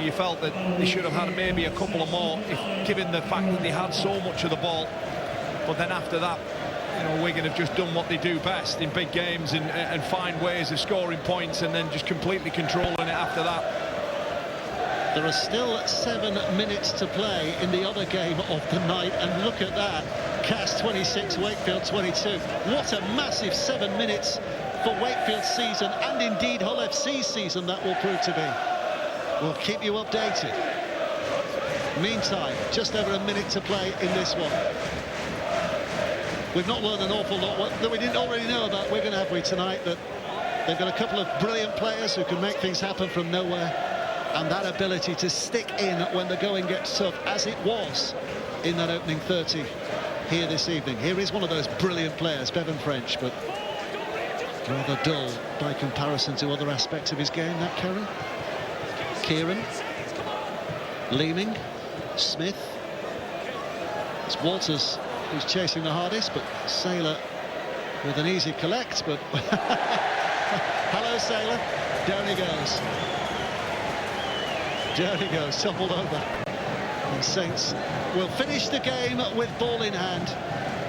you felt that they should have had maybe a couple of more, given the fact that they had so much of the ball. But then after that, you know, Wigan have just done what they do best in big games and find ways of scoring points and then just completely controlling it after that. There are still 7 minutes to play in the other game of the night, and look at that. Cass 26, Wakefield 22. What a massive 7 minutes for Wakefield's season, and indeed Hull FC's season that will prove to be. We'll keep you updated. Meantime, just over a minute to play in this one. We've not learned an awful lot that we didn't already know about Wigan, have we, tonight? That they've got a couple of brilliant players who can make things happen from nowhere, and that ability to stick in when the going gets tough, as it was in that opening 30 here this evening. Here is one of those brilliant players, Bevan French, but rather dull by comparison to other aspects of his game, that Kerry. Kieran, Leeming, Smith. It's Walters who's chasing the hardest, but Saylor with an easy collect, but hello Saylor, down he goes. Down he goes, tumbled over. And Saints will finish the game with ball in hand,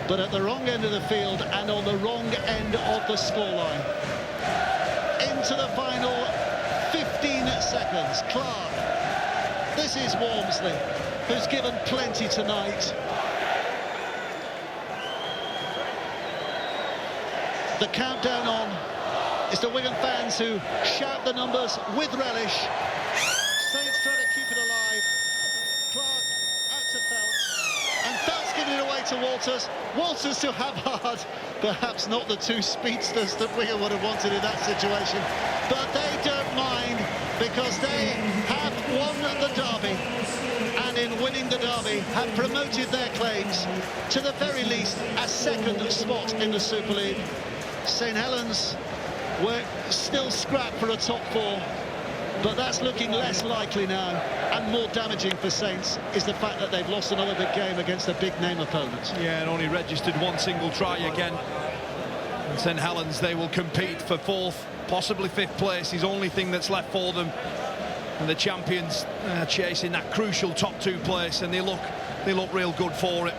but at the wrong end of the field and on the wrong end of the scoreline. Into the final 15 seconds. Clark. This is Walmsley, who's given plenty tonight. The countdown on. It's the Wigan fans who shout the numbers with relish. Saints try to keep it alive. Clark out to Feltz, and Feltz giving it away to Walters. Walters to Havard. Perhaps not the two speedsters that Wigan would have wanted in that situation, but they don't mind because they have won the derby, and in winning the derby have promoted their claims to the very least a second spot in the Super League. St Helens were still scrapped for a top 4, but that's looking less likely now, and more damaging for Saints is the fact that they've lost another big game against a big-name opponent. Yeah, and only registered one single try again. And St Helens, they will compete for 4th, possibly 5th place, is the only thing that's left for them. And the champions chasing that crucial top 2 place, and they look real good for it.